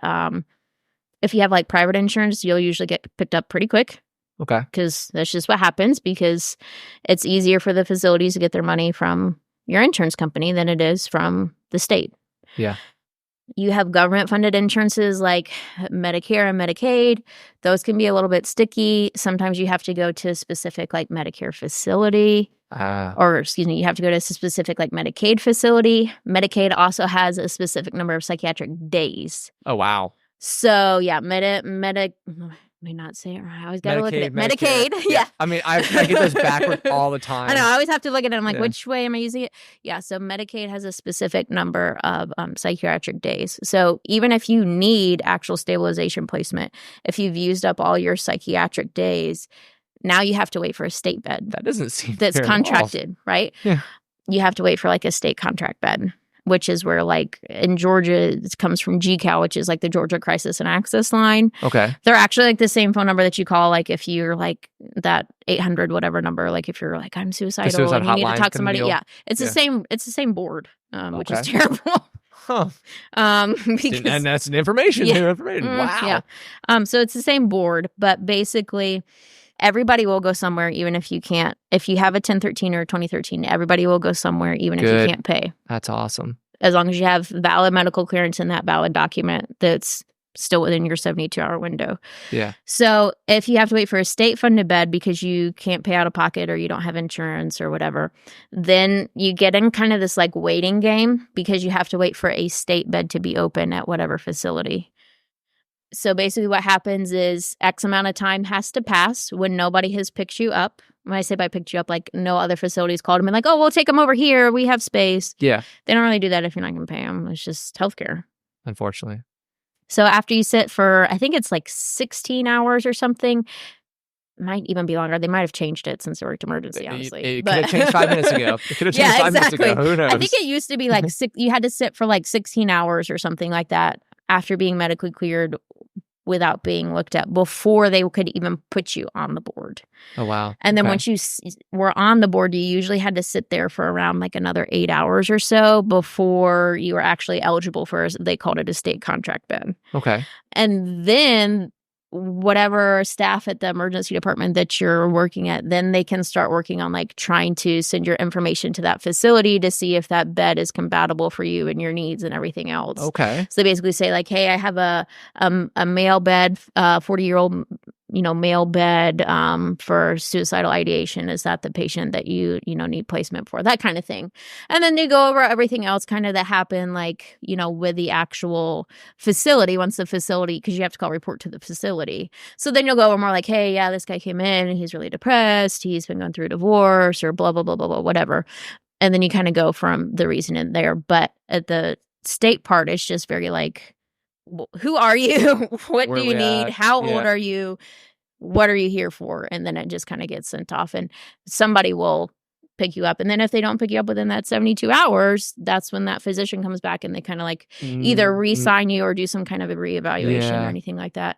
if you have like private insurance, you'll usually get picked up pretty quick. Okay. Because that's just what happens because it's easier for the facilities to get their money from your insurance company than it is from the state. Yeah. You have government-funded insurances like Medicare and Medicaid. Those can be a little bit sticky. Sometimes you have to go to a specific like Medicare facility. You have to go to a specific like Medicaid facility. Medicaid also has a specific number of psychiatric days. Oh, wow. So, yeah, I may not say it right. I always got to look at it. Medicaid. Yeah. I mean, I get those backwards all the time. I know. I always have to look at it. I'm like, which way am I using it? Yeah. So Medicaid has a specific number of psychiatric days. So even if you need actual stabilization placement, if you've used up all your psychiatric days, now you have to wait for a state bed. That doesn't seem that's fair contracted, right? Yeah. You have to wait for like a state contract bed, which is where like in Georgia, it comes from GCAL, which is like the Georgia Crisis and Access Line. Okay. They're actually like the same phone number that you call, like if you're like that 800 whatever number, like if you're like I'm suicidal and you need to talk to somebody. Yeah, it's the same. It's the same board, which is terrible. Huh. Because, and that's information. Yeah. Wow. Yeah. So it's the same board, but basically everybody will go somewhere, even if you can't. If you have a 1013 or a 2013, everybody will go somewhere, even if you can't pay. That's awesome. As long as you have valid medical clearance in that valid document that's still within your 72-hour window. Yeah. So if you have to wait for a state-funded bed because you can't pay out of pocket or you don't have insurance or whatever, then you get in kind of this like waiting game because you have to wait for a state bed to be open at whatever facility. So basically what happens is X amount of time has to pass when nobody has picked you up when I say by picked you up, like no other facilities called them and like, oh, we'll take them over here. We have space. Yeah. They don't really do that if you're not going to pay them. It's just healthcare. Unfortunately. So after you sit for, I think it's like 16 hours or something, might even be longer. They might have changed it since it worked emergency, honestly. It could have changed 5 minutes ago. It could have changed 5 minutes ago. Who knows? I think it used to be like you had to sit for like 16 hours or something like that after being medically cleared without being looked at before they could even put you on the board. Oh, wow. And then once you were on the board, you usually had to sit there for around like another 8 hours or so before you were actually eligible for, they called it a state contract bed. Okay. And then whatever staff at the emergency department that you're working at, then they can start working on like trying to send your information to that facility to see if that bed is compatible for you and your needs and everything else. Okay. So they basically say like, hey, I have a male bed, 40-year-old, male bed for suicidal ideation. Is that the patient that you need placement for? That kind of thing. And then they go over everything else kind of that happened, like, with the actual facility, once the facility, because you have to report to the facility. So then you'll go over more like, hey, yeah, this guy came in and he's really depressed. He's been going through a divorce or blah, blah, blah, blah, blah, whatever. And then you kind of go from the reason in there. But at the state part, it's just very like, who are you? What do you need? How old are you? What are you here for? And then it just kind of gets sent off and somebody will pick you up. And then if they don't pick you up within that 72 hours, that's when that physician comes back and they kind of like either re-sign you or do some kind of a reevaluation or anything like that.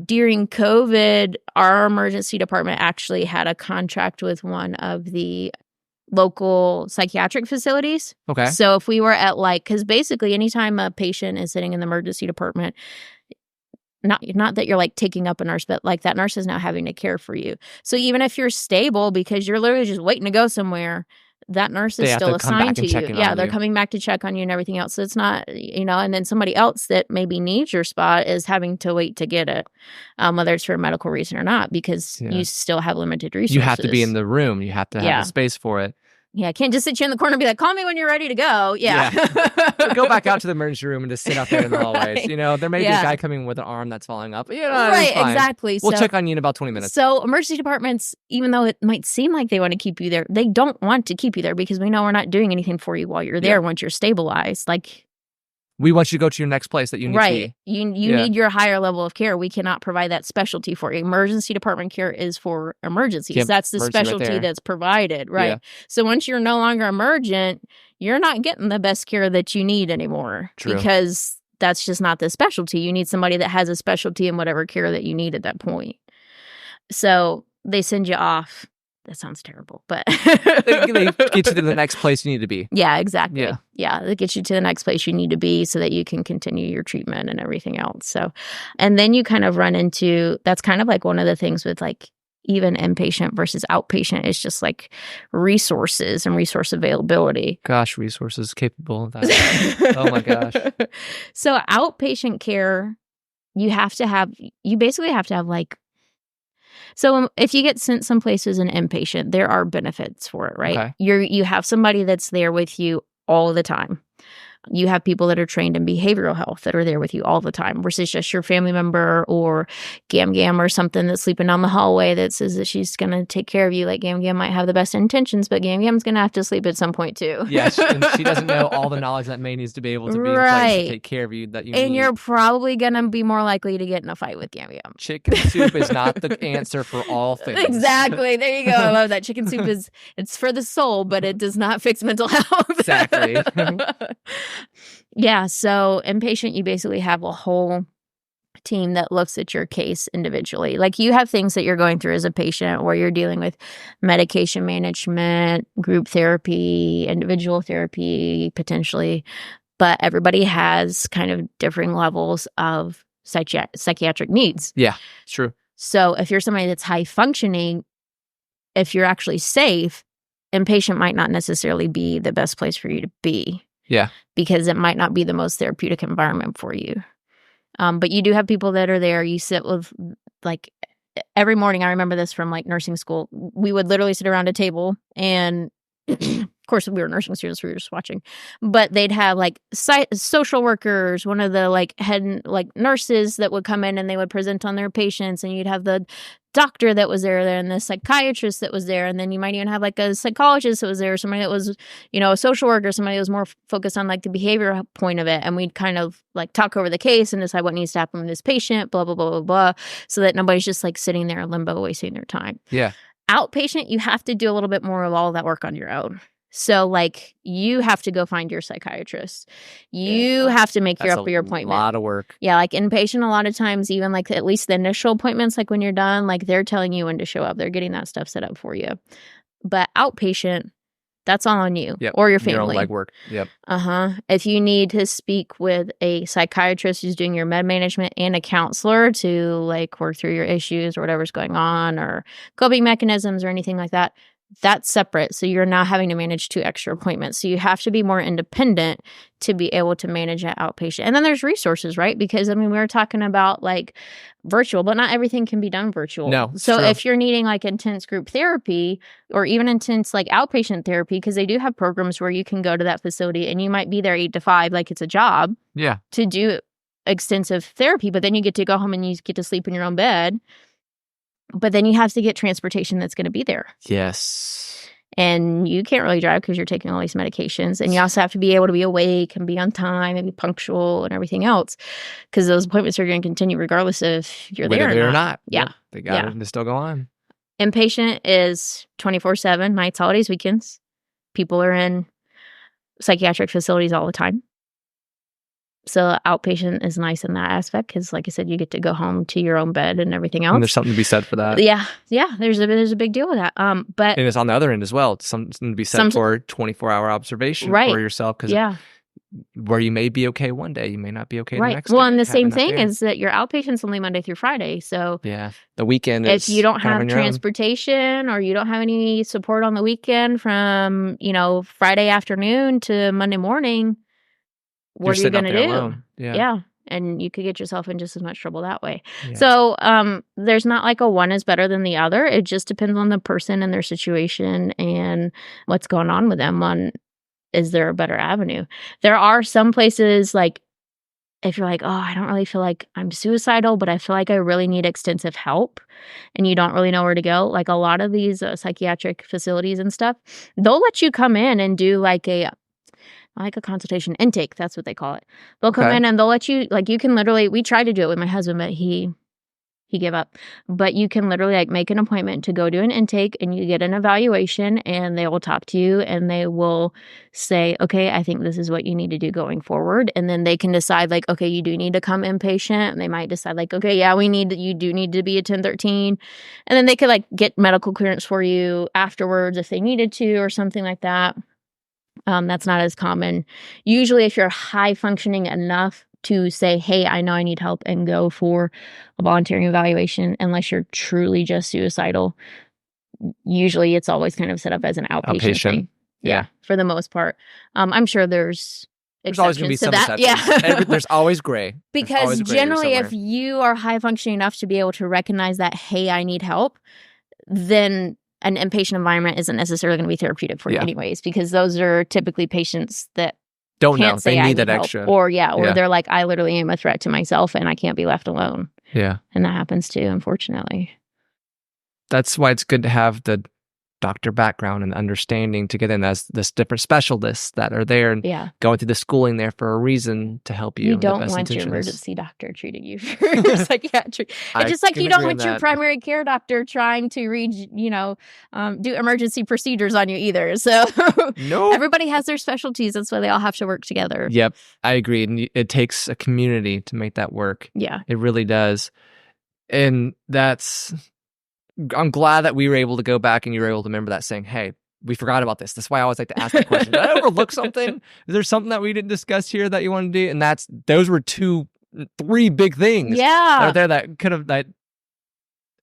During COVID, our emergency department actually had a contract with one of the local psychiatric facilities. Okay. So if we were at because basically anytime a patient is sitting in the emergency department, not that you're like taking up a nurse, but like that nurse is now having to care for you. So even if you're stable because you're literally just waiting to go somewhere, that nurse is still assigned to you. Yeah, they're coming back to check on you and everything else. So it's not, and then somebody else that maybe needs your spot is having to wait to get it, whether it's for a medical reason or not, because you still have limited resources. You have to be in the room. You have to have the space for it. Yeah, I can't just sit you in the corner and be like, call me when you're ready to go. Yeah. Go back out to the emergency room and just sit out there in the hallways. There may be a guy coming with an arm that's falling up. Right, exactly. We'll check on you in about 20 minutes. So emergency departments, even though it might seem like they want to keep you there, they don't want to keep you there because we know we're not doing anything for you while you're there once you're stabilized. We want you to go to your next place that you need to be. You need your higher level of care. We cannot provide that specialty for you. Emergency department care is for emergencies. Yep, that's the specialty that's provided, right? Yeah. So once you're no longer emergent, you're not getting the best care that you need anymore. True. Because that's just not the specialty. You need somebody that has a specialty in whatever care that you need at that point. So they send you off. That sounds terrible, but they get you to the next place you need to be. Yeah, exactly. Yeah, they get you to the next place you need to be so that you can continue your treatment and everything else. So, and then you kind of run into, that's kind of like one of the things with like even inpatient versus outpatient is just like resources and resource availability. Gosh, resources capable of that. Oh my gosh. So outpatient care, you basically have to have like, so if you get sent someplace as an inpatient, there are benefits for it, right? Okay. You have somebody that's there with you all the time. You have people that are trained in behavioral health that are there with you all the time versus just your family member or Gam Gam or something that's sleeping down the hallway that says that she's going to take care of you. Like Gam Gam might have the best intentions, but Gam Gam's going to have to sleep at some point too. Yes, and she doesn't know all the knowledge that May needs to be able to be in place to take care of you that you need. And you're probably going to be more likely to get in a fight with Gam Gam. Chicken soup is not the answer for all things. Exactly. There you go. I love that. Chicken soup it's for the soul, but it does not fix mental health. Exactly. Yeah, so inpatient, you basically have a whole team that looks at your case individually. Like you have things that you're going through as a patient where you're dealing with medication management, group therapy, individual therapy, potentially, but everybody has kind of differing levels of psychiatric needs. Yeah, it's true. So if you're somebody that's high functioning, if you're actually safe, inpatient might not necessarily be the best place for you to be. Yeah. Because it might not be the most therapeutic environment for you. But you do have people that are there. You sit with, like, every morning, I remember this from, like, nursing school. We would literally sit around a table, and Of course, we were nursing students, we were just watching, but they'd have like social workers, one of the like head like nurses that would come in and they would present on their patients, and you'd have the doctor that was there, and the psychiatrist that was there, and then you might even have like a psychologist that was there, somebody that was, a social worker, somebody that was more focused on like the behavior point of it, and we'd kind of like talk over the case and decide what needs to happen with this patient, blah blah blah blah blah, so that nobody's just like sitting there in limbo wasting their time. Yeah. Outpatient, you have to do a little bit more of all that work on your own. So, like, you have to go find your psychiatrist. You have to make your appointment. A lot of work. Yeah, like inpatient, a lot of times, even like at least the initial appointments, like when you're done, like they're telling you when to show up. They're getting that stuff set up for you. But outpatient, that's all on you or your family. Your own legwork. Yep. If you need to speak with a psychiatrist who's doing your med management and a counselor to like work through your issues or whatever's going on or coping mechanisms or anything like that, that's separate. So you're now having to manage 2 extra appointments. So you have to be more independent to be able to manage that outpatient. And then there's resources, right? Because I mean, we were talking about like virtual, but not everything can be done virtual. No. So true. if you're needing like intense group therapy or even intense like outpatient therapy, because they do have programs where you can go to that facility and you might be there 8 to 5, like it's a job. Yeah. To do extensive therapy, but then you get to go home and you get to sleep in your own bed. But then you have to get transportation that's going to be there. Yes. And you can't really drive because you're taking all these medications. And you also have to be able to be awake and be on time and be punctual and everything else. Because those appointments are going to continue regardless if you're Whether there or not. Yeah. Yep. They got to still go on. Inpatient is 24/7, nights, holidays, weekends. People are in psychiatric facilities all the time. So outpatient is nice in that aspect because, like I said, you get to go home to your own bed and everything else. And there's something to be said for that. Yeah. There's a big deal with that. But and it's on the other end as well. It's something to be said for 24-hour observation for yourself. Because where you may be okay one day, you may not be okay the next day. Well, and the same thing is that your outpatient's only Monday through Friday. So the weekend is if you don't have transportation or you don't have any support on the weekend from Friday afternoon to Monday morning. What are you going to do? Alone. Yeah. And you could get yourself in just as much trouble that way. Yeah. So there's not like a one is better than the other. It just depends on the person and their situation and what's going on with them on is there a better avenue. There are some places like if you're like, oh, I don't really feel like I'm suicidal, but I feel like I really need extensive help and you don't really know where to go. Like a lot of these psychiatric facilities and stuff, they'll let you come in and do like a consultation intake. That's what they call it. They'll come in and they'll let you, like you can literally, we tried to do it with my husband, but he gave up. But you can literally like make an appointment to go do an intake and you get an evaluation and they will talk to you and they will say, okay, I think this is what you need to do going forward. And then they can decide like, okay, you do need to come inpatient. And they might decide like, okay, yeah, you do need to be a 1013. And then they could like get medical clearance for you afterwards if they needed to or something like that. That's not as common. Usually if you're high functioning enough to say, hey, I know I need help and go for a voluntary evaluation, unless you're truly just suicidal, usually it's always kind of set up as an outpatient thing. Yeah, for the most part. I'm sure there's always going to be some exceptions. Yeah. There's always gray. Because generally if you are high functioning enough to be able to recognize that, hey, I need help, then an inpatient environment isn't necessarily going to be therapeutic for you anyways, because those are typically patients that can't say they I need that help. extra. Or they're like, I literally am a threat to myself and I can't be left alone. Yeah. And that happens too, unfortunately. That's why it's good to have the doctor background and understanding to get in as this different specialists that are there and going through the schooling there for a reason to help you. You don't want your emergency doctor treating you for psychiatry. It's just like you don't want your primary care doctor trying to do emergency procedures on you either. So everybody has their specialties. That's why they all have to work together. Yep, I agree. And it takes a community to make that work. Yeah. It really does. And I'm glad that we were able to go back and you were able to remember that saying, hey, we forgot about this. That's why I always like to ask that question. Did I overlook something? Is there something that we didn't discuss here that you want to do? And those were 3 big things. Yeah. That could have, that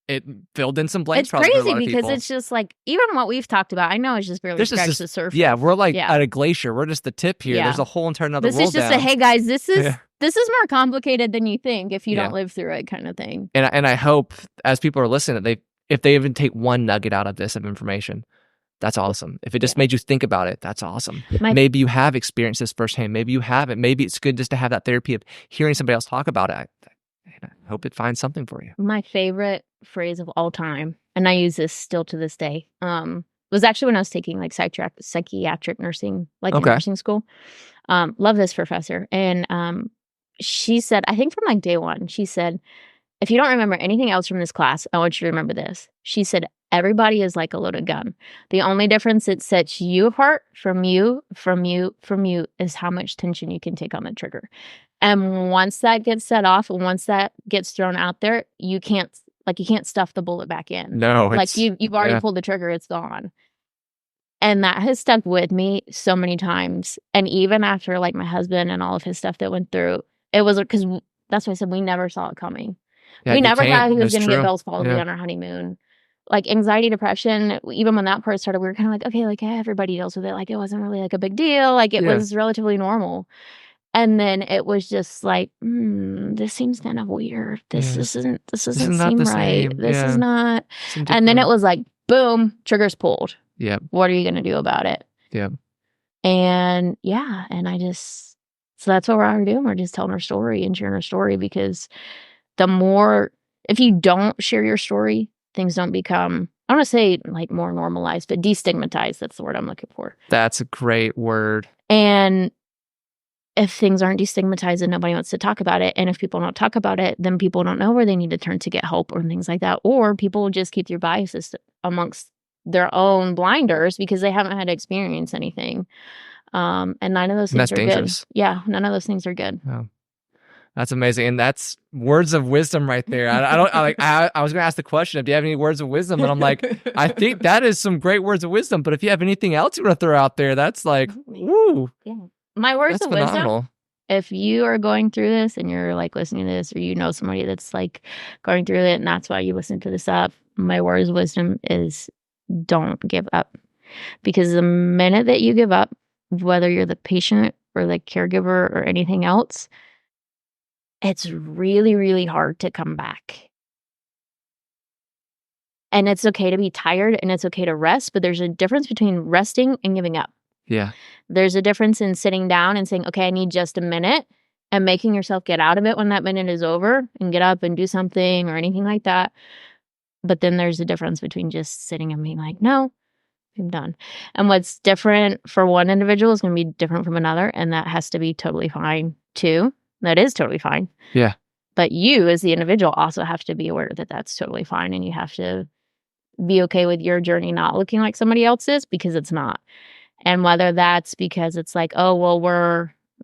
it filled in some blanks. It's crazy because it's just like, even what we've talked about, I know it's just barely scratched the surface. Yeah, we're like at a glacier. We're just the tip here. There's a whole entire other world This is just down. hey guys, this is more complicated than you think if you don't live through it kind of thing. And I hope as people are listening, if they even take one nugget out of this of information, that's awesome. If it just made you think about it, that's awesome. My- Maybe you have experienced this firsthand. Maybe you haven't. Maybe it's good just to have that therapy of hearing somebody else talk about it. I hope it finds something for you. My favorite phrase of all time, and I use this still to this day, was actually when I was taking like psychiatric nursing, like in nursing school. Love this professor. And she said, I think from like day one, she said, if you don't remember anything else from this class, I want you to remember this. She said, everybody is like a loaded gun. The only difference that sets you apart from you is how much tension you can take on the trigger. And once that gets set off, and once that gets thrown out there, you can't stuff the bullet back in. No, like you've already pulled the trigger, it's gone. And that has stuck with me so many times. And even after like my husband and all of his stuff that went through, it was because that's why I said we never saw it coming. Yeah, we never thought he was going to get true. Bell's palsy on our honeymoon. Like anxiety, depression, even when that part started, we were kind of like, okay, like everybody deals with it. Like it wasn't really like a big deal. Like it was relatively normal. And then it was just like, this seems kind of weird. This doesn't seem right. This is not. And then it was like, boom, triggers pulled. Yeah. What are you going to do about it? Yeah. And so that's what we're doing. We're just telling our story and sharing our story, because if you don't share your story, things don't become, I don't want to say like more normalized, but destigmatized. That's the word I'm looking for. That's a great word. And if things aren't destigmatized and nobody wants to talk about it, and if people don't talk about it, then people don't know where they need to turn to get help or things like that. Or people just keep their biases amongst their own blinders because they haven't had to experience anything. And none of those things are dangerous. Good. Yeah, none of those things are good. Oh. That's amazing. And that's words of wisdom right there. I was going to ask the question, do you have any words of wisdom? And I'm like, I think that is some great words of wisdom. But if you have anything else you want to throw out there, that's like, woo. Yeah. My words of wisdom, if you are going through this and you're like listening to this, or you know somebody that's like going through it and that's why you listen to this up, my words of wisdom is don't give up. Because the minute that you give up, whether you're the patient or the caregiver or anything else, it's really, really hard to come back. And it's okay to be tired and it's okay to rest, but there's a difference between resting and giving up. Yeah. There's a difference in sitting down and saying, okay, I need just a minute, and making yourself get out of it when that minute is over and get up and do something or anything like that. But then there's a difference between just sitting and being like, no, I'm done. And what's different for one individual is going to be different from another. And that has to be totally fine too. That is totally fine. Yeah. But you as the individual also have to be aware that that's totally fine. And you have to be okay with your journey not looking like somebody else's, because it's not. And whether that's because it's like, oh, well,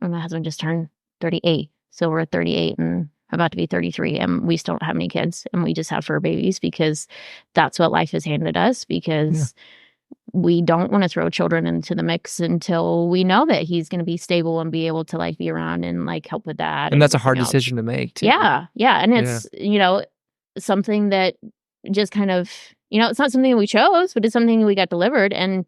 my husband just turned 38. So we're 38 and about to be 33, and we still don't have any kids, and we just have fur babies because that's what life has handed us, because we don't want to throw children into the mix until we know that he's going to be stable and be able to like be around and like help with that. And that's a hard decision to make too. Yeah. Yeah. And it's, something that just kind of, it's not something we chose, but it's something we got delivered. And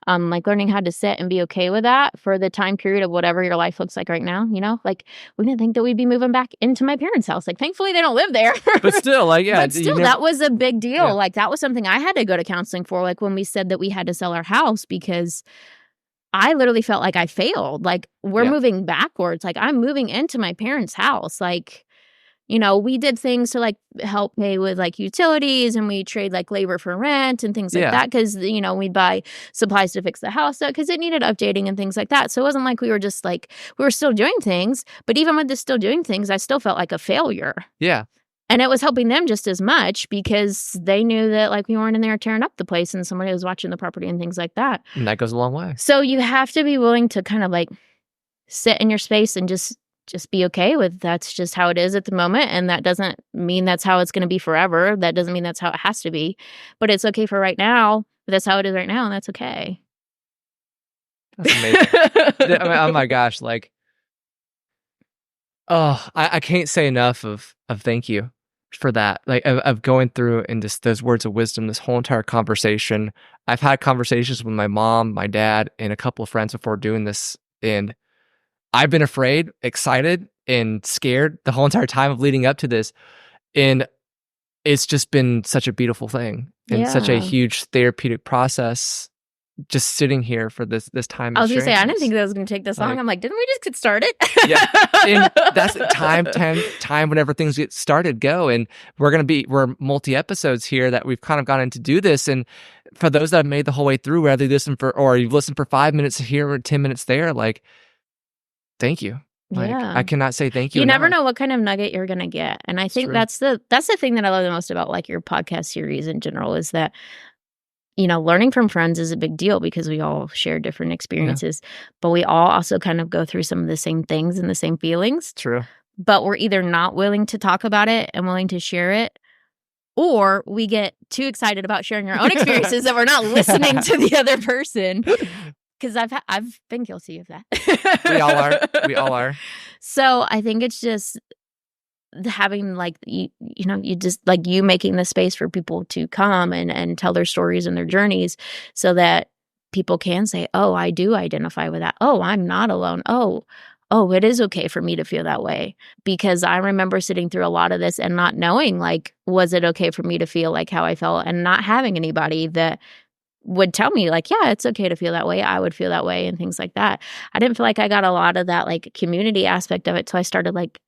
like learning how to sit and be okay with that for the time period of whatever your life looks like right now, like we didn't think that we'd be moving back into my parents' house. Like, thankfully they don't live there. But still, like, yeah. But still, that was a big deal. Yeah. Like, that was something I had to go to counseling for, like when we said that we had to sell our house, because I literally felt like I failed. Like, we're moving backwards. Like, I'm moving into my parents' house. Like, we did things to like help pay with like utilities, and we trade like labor for rent and things like that. Cause we'd buy supplies to fix the house because it needed updating and things like that. So it wasn't like we were just like, we were still doing things, but even with the still doing things, I still felt like a failure. Yeah. And it was helping them just as much because they knew that like we weren't in there tearing up the place and somebody was watching the property and things like that. And that goes a long way. So you have to be willing to kind of like sit in your space and just be okay with that's just how it is at the moment. And that doesn't mean that's how it's going to be forever. That doesn't mean that's how it has to be. But it's okay for right now. But that's how it is right now, and that's okay. That's amazing. Oh my gosh. Like, I can't say enough of thank you for that. Like, of going through and just those words of wisdom, this whole entire conversation. I've had conversations with my mom, my dad, and a couple of friends before doing this. And I've been afraid, excited, and scared the whole entire time of leading up to this. And it's just been such a beautiful thing and such a huge therapeutic process just sitting here for this time. I was going to say, I didn't experiences. think that was going to take this long. I'm like, didn't we just get started? Yeah, and that's time whenever things get started go. And we're multi episodes here that we've kind of gotten to do this. And for those that have made the whole way through, whether you listen or you've listened for 5 minutes here or 10 minutes there, like, thank you. Like, Yeah. I cannot say thank you. You never enough. know what kind of nugget you're going to get. And I think true. that's the thing that I love the most about like your podcast series in general is that, you know, learning from friends is a big deal because we all share different experiences, but we all also kind of go through some of the same things and the same feelings. True. But we're either not willing to talk about it and willing to share it, or we get too excited about sharing our own experiences that we're not listening to the other person. Because I've been guilty of that. We all are. So I think it's just having like you just like you making the space for people to come and tell their stories and their journeys, so that people can say, "Oh, I do identify with that. Oh, I'm not alone. Oh, it is okay for me to feel that way." Because I remember sitting through a lot of this and not knowing, like, was it okay for me to feel like how I felt, and not having anybody that would tell me like, yeah, it's okay to feel that way. I would feel that way and things like that. I didn't feel like I got a lot of that like community aspect of it till I started like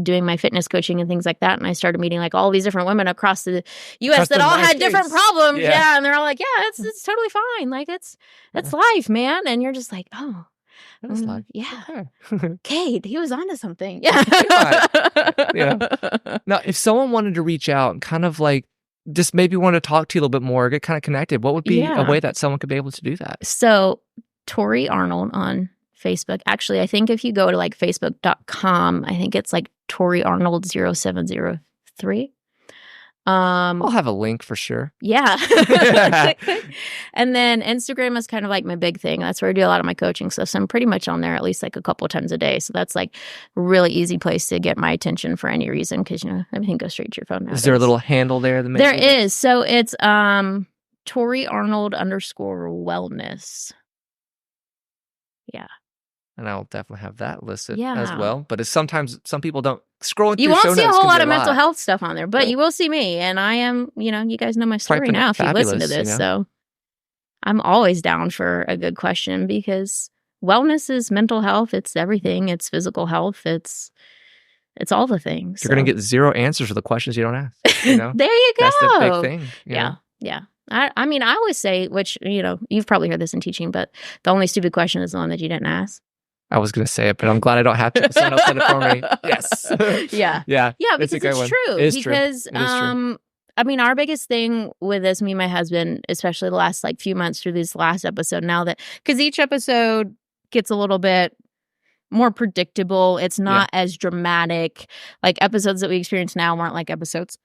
doing my fitness coaching and things like that. And I started meeting like all these different women across the US that all had different problems. Yeah. And they're all like, yeah, it's totally fine. Like it's life, man. And you're just like, oh, that's life. Yeah. Cade, he was onto something. Yeah. Yeah. Now, if someone wanted to reach out and kind of like, just maybe want to talk to you a little bit more, get kind of connected, what would be a way that someone could be able to do that? So Tori Arnold on Facebook. Actually, I think if you go to like facebook.com, I think it's like Tori Arnold 0703. I'll have a link for sure. Yeah. And then Instagram is kind of like my big thing. That's where I do a lot of my coaching stuff. So I'm pretty much on there at least like a couple times a day. So that's like a really easy place to get my attention for any reason, because, you know, everything goes straight to your phone nowadays. Is there a little handle there? There is. So it's Tori Arnold _wellness. Yeah. And I'll definitely have that listed as well. But it's sometimes some people don't scroll through. You won't see a whole lot of mental health stuff on there, but you will see me. And I am, you know, you guys know my story now if you listen to this. So I'm always down for a good question, because wellness is mental health. It's everything. It's physical health. It's all the things. You're going to get zero answers for the questions you don't ask. You know? There you go. That's the big thing. Yeah. I mean, I always say, which, you know, you've probably heard this in teaching, but the only stupid question is the one that you didn't ask. I was going to say it, but I'm glad I don't have to. Someone else said it for me. Yes. Yeah. Yeah. Yeah, because it's true. It is because, true. I mean, our biggest thing with this, me and my husband, especially the last like few months through this last episode, now that, because each episode gets a little bit more predictable. It's not as dramatic. Like episodes that we experience now weren't like episodes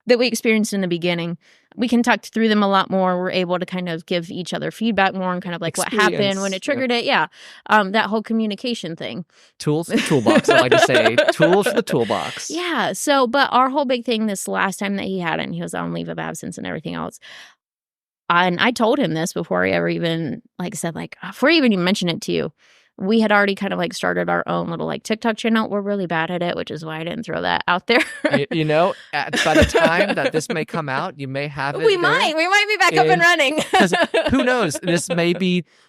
that we experienced in the beginning. We can talk through them a lot more. We're able to kind of give each other feedback more and kind of like what happened when it triggered it. Yeah. That whole communication thing. Tools for the toolbox, I like to say. Tools for the toolbox. Yeah. So, but our whole big thing this last time that he had it, and he was on leave of absence and everything else. And I told him this before he ever even like said, like, before he even mentioned it to you. We had already kind of like started our own little like TikTok channel. We're really bad at it, which is why I didn't throw that out there. You know, by the time that this may come out, you may have it. We might be back up and running. Who knows?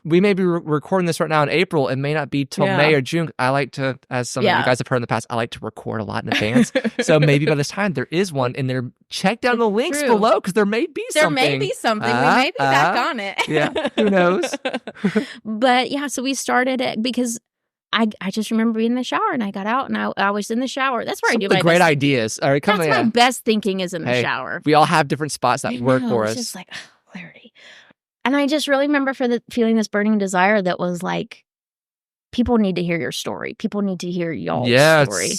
We may be recording this right now in April. It may not be till May or June. I like to, as some of you guys have heard in the past, I like to record a lot in advance. So maybe by this time there is one in there. Check down the links below, because there may be something. There may be something. We may be back on it. Yeah. Who knows? But yeah, so we started it because I just remember being in the shower, and I got out and I was in the shower. That's where I do my great ideas. All right, that's my best thinking is in the shower. We all have different spots that work for us. It's just like clarity. And I just really remember feeling this burning desire that was like, people need to hear your story. People need to hear y'all's story.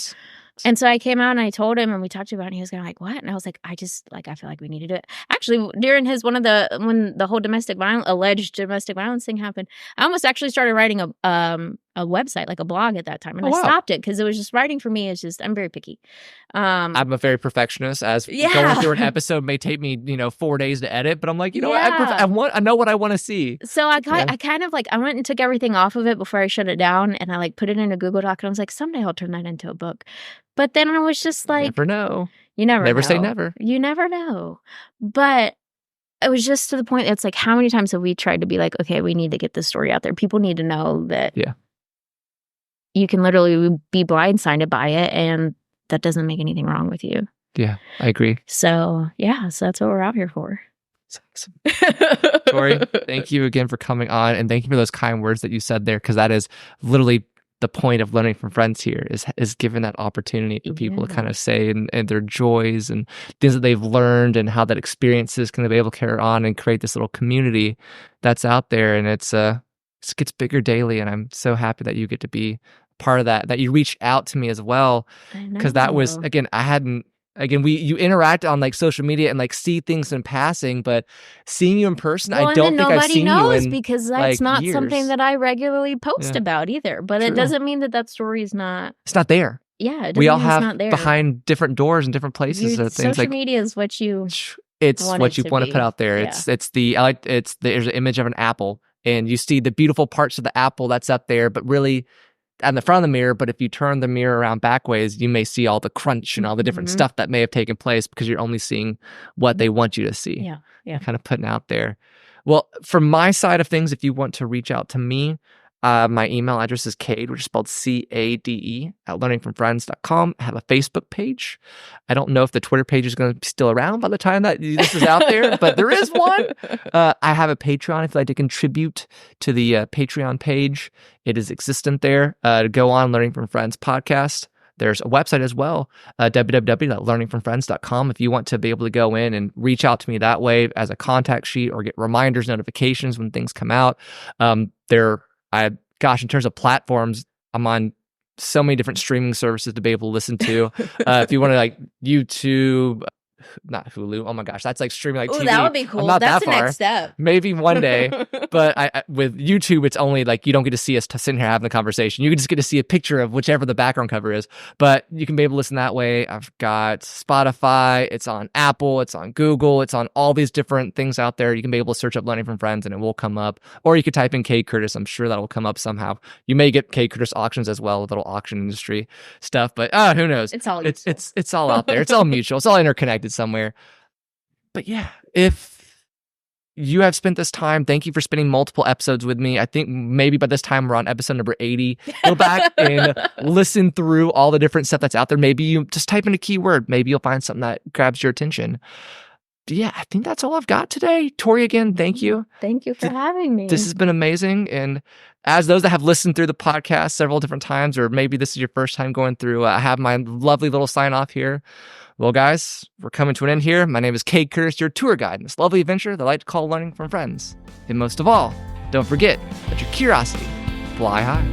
And so I came out and I told him, and we talked about it, and he was kind of like, what? And I was like, I feel like we need to do it. Actually, during when the whole alleged domestic violence thing happened, I almost actually started writing a website, like a blog at that time. And I stopped it because it was just writing for me. I'm very picky. I'm a very perfectionist, as going through an episode may take me, 4 days to edit, but I'm like, what? I know what I want to see. So I kind of like, I went and took everything off of it before I shut it down, and I like put it in a Google Doc, and I was like, someday I'll turn that into a book. But then I was just like, never know. You never say know. never. You never know. But it was just to the point, it's like, how many times have we tried to be like, okay, we need to get this story out there. People need to know that you can literally be blindsided by it, and that doesn't make anything wrong with you. Yeah, I agree. So that's what we're out here for. Awesome. Tori, thank you again for coming on, and thank you for those kind words that you said there, because that is literally the point of learning from friends here, is giving that opportunity for people to kind of say and their joys and things that they've learned, and how that experiences can be able to carry on and create this little community that's out there. And it gets bigger daily, and I'm so happy that you get to be part of that you reached out to me as well, because that was, again, you interact on like social media and like see things in passing, but seeing you in person, I don't think I've seen you in because that's not years. Something that I regularly post about either. But it doesn't mean that story is not. It's not there. Yeah, we all have behind different doors and different places. Social media is what you. It's what you want to put out there. Yeah. There's an image of an apple, and you see the beautiful parts of the apple that's up there, but really on the front of the mirror. But if you turn the mirror around backwards, you may see all the crunch and all the different stuff that may have taken place, because you're only seeing what they want you to see. Yeah. Kind of putting out there. Well, from my side of things, if you want to reach out to me, my email address is cade, which is spelled CADE, at learningfromfriends.com. I have a Facebook page. I don't know if the Twitter page is going to be still around by the time that this is out there, but there is one. I have a Patreon if you'd like to contribute to the Patreon page. It is existent there. Go on Learning from Friends podcast. There's a website as well, www.learningfromfriends.com, if you want to be able to go in and reach out to me that way as a contact sheet, or get reminders, notifications when things come out. In terms of platforms, I'm on so many different streaming services to be able to listen to. If you want to, like, YouTube, not Hulu. Oh my gosh, that's like streaming like TV. That would be cool. I'm not That's that the far. next step. Maybe one day. But with YouTube, it's only like you don't get to see us sitting here having the conversation. You just get to see a picture of whichever the background cover is. But you can be able to listen that way. I've got Spotify. It's on Apple. It's on Google. It's on all these different things out there. You can be able to search up Learning from Friends and it will come up. Or you could type in Cade Curtis. I'm sure that will come up somehow. You may get Cade Curtis auctions as well, little auction industry stuff. But who knows? It's all it's all out there. It's all mutual. It's all interconnected somewhere. But yeah, if you have spent this time, thank you for spending multiple episodes with me. I think maybe by this time we're on episode number 80. Go back and listen through all the different stuff that's out there. Maybe you just type in a keyword. Maybe you'll find something that grabs your attention. But yeah, I think that's all I've got today. Tori, again, thank you. Thank you for having me. This has been amazing. And as those that have listened through the podcast several different times, or maybe this is your first time going through, I have my lovely little sign off here. Well, guys, we're coming to an end here. My name is Cade Curtis, your tour guide in this lovely adventure that I like to call Learning from Friends. And most of all, don't forget, let your curiosity fly high.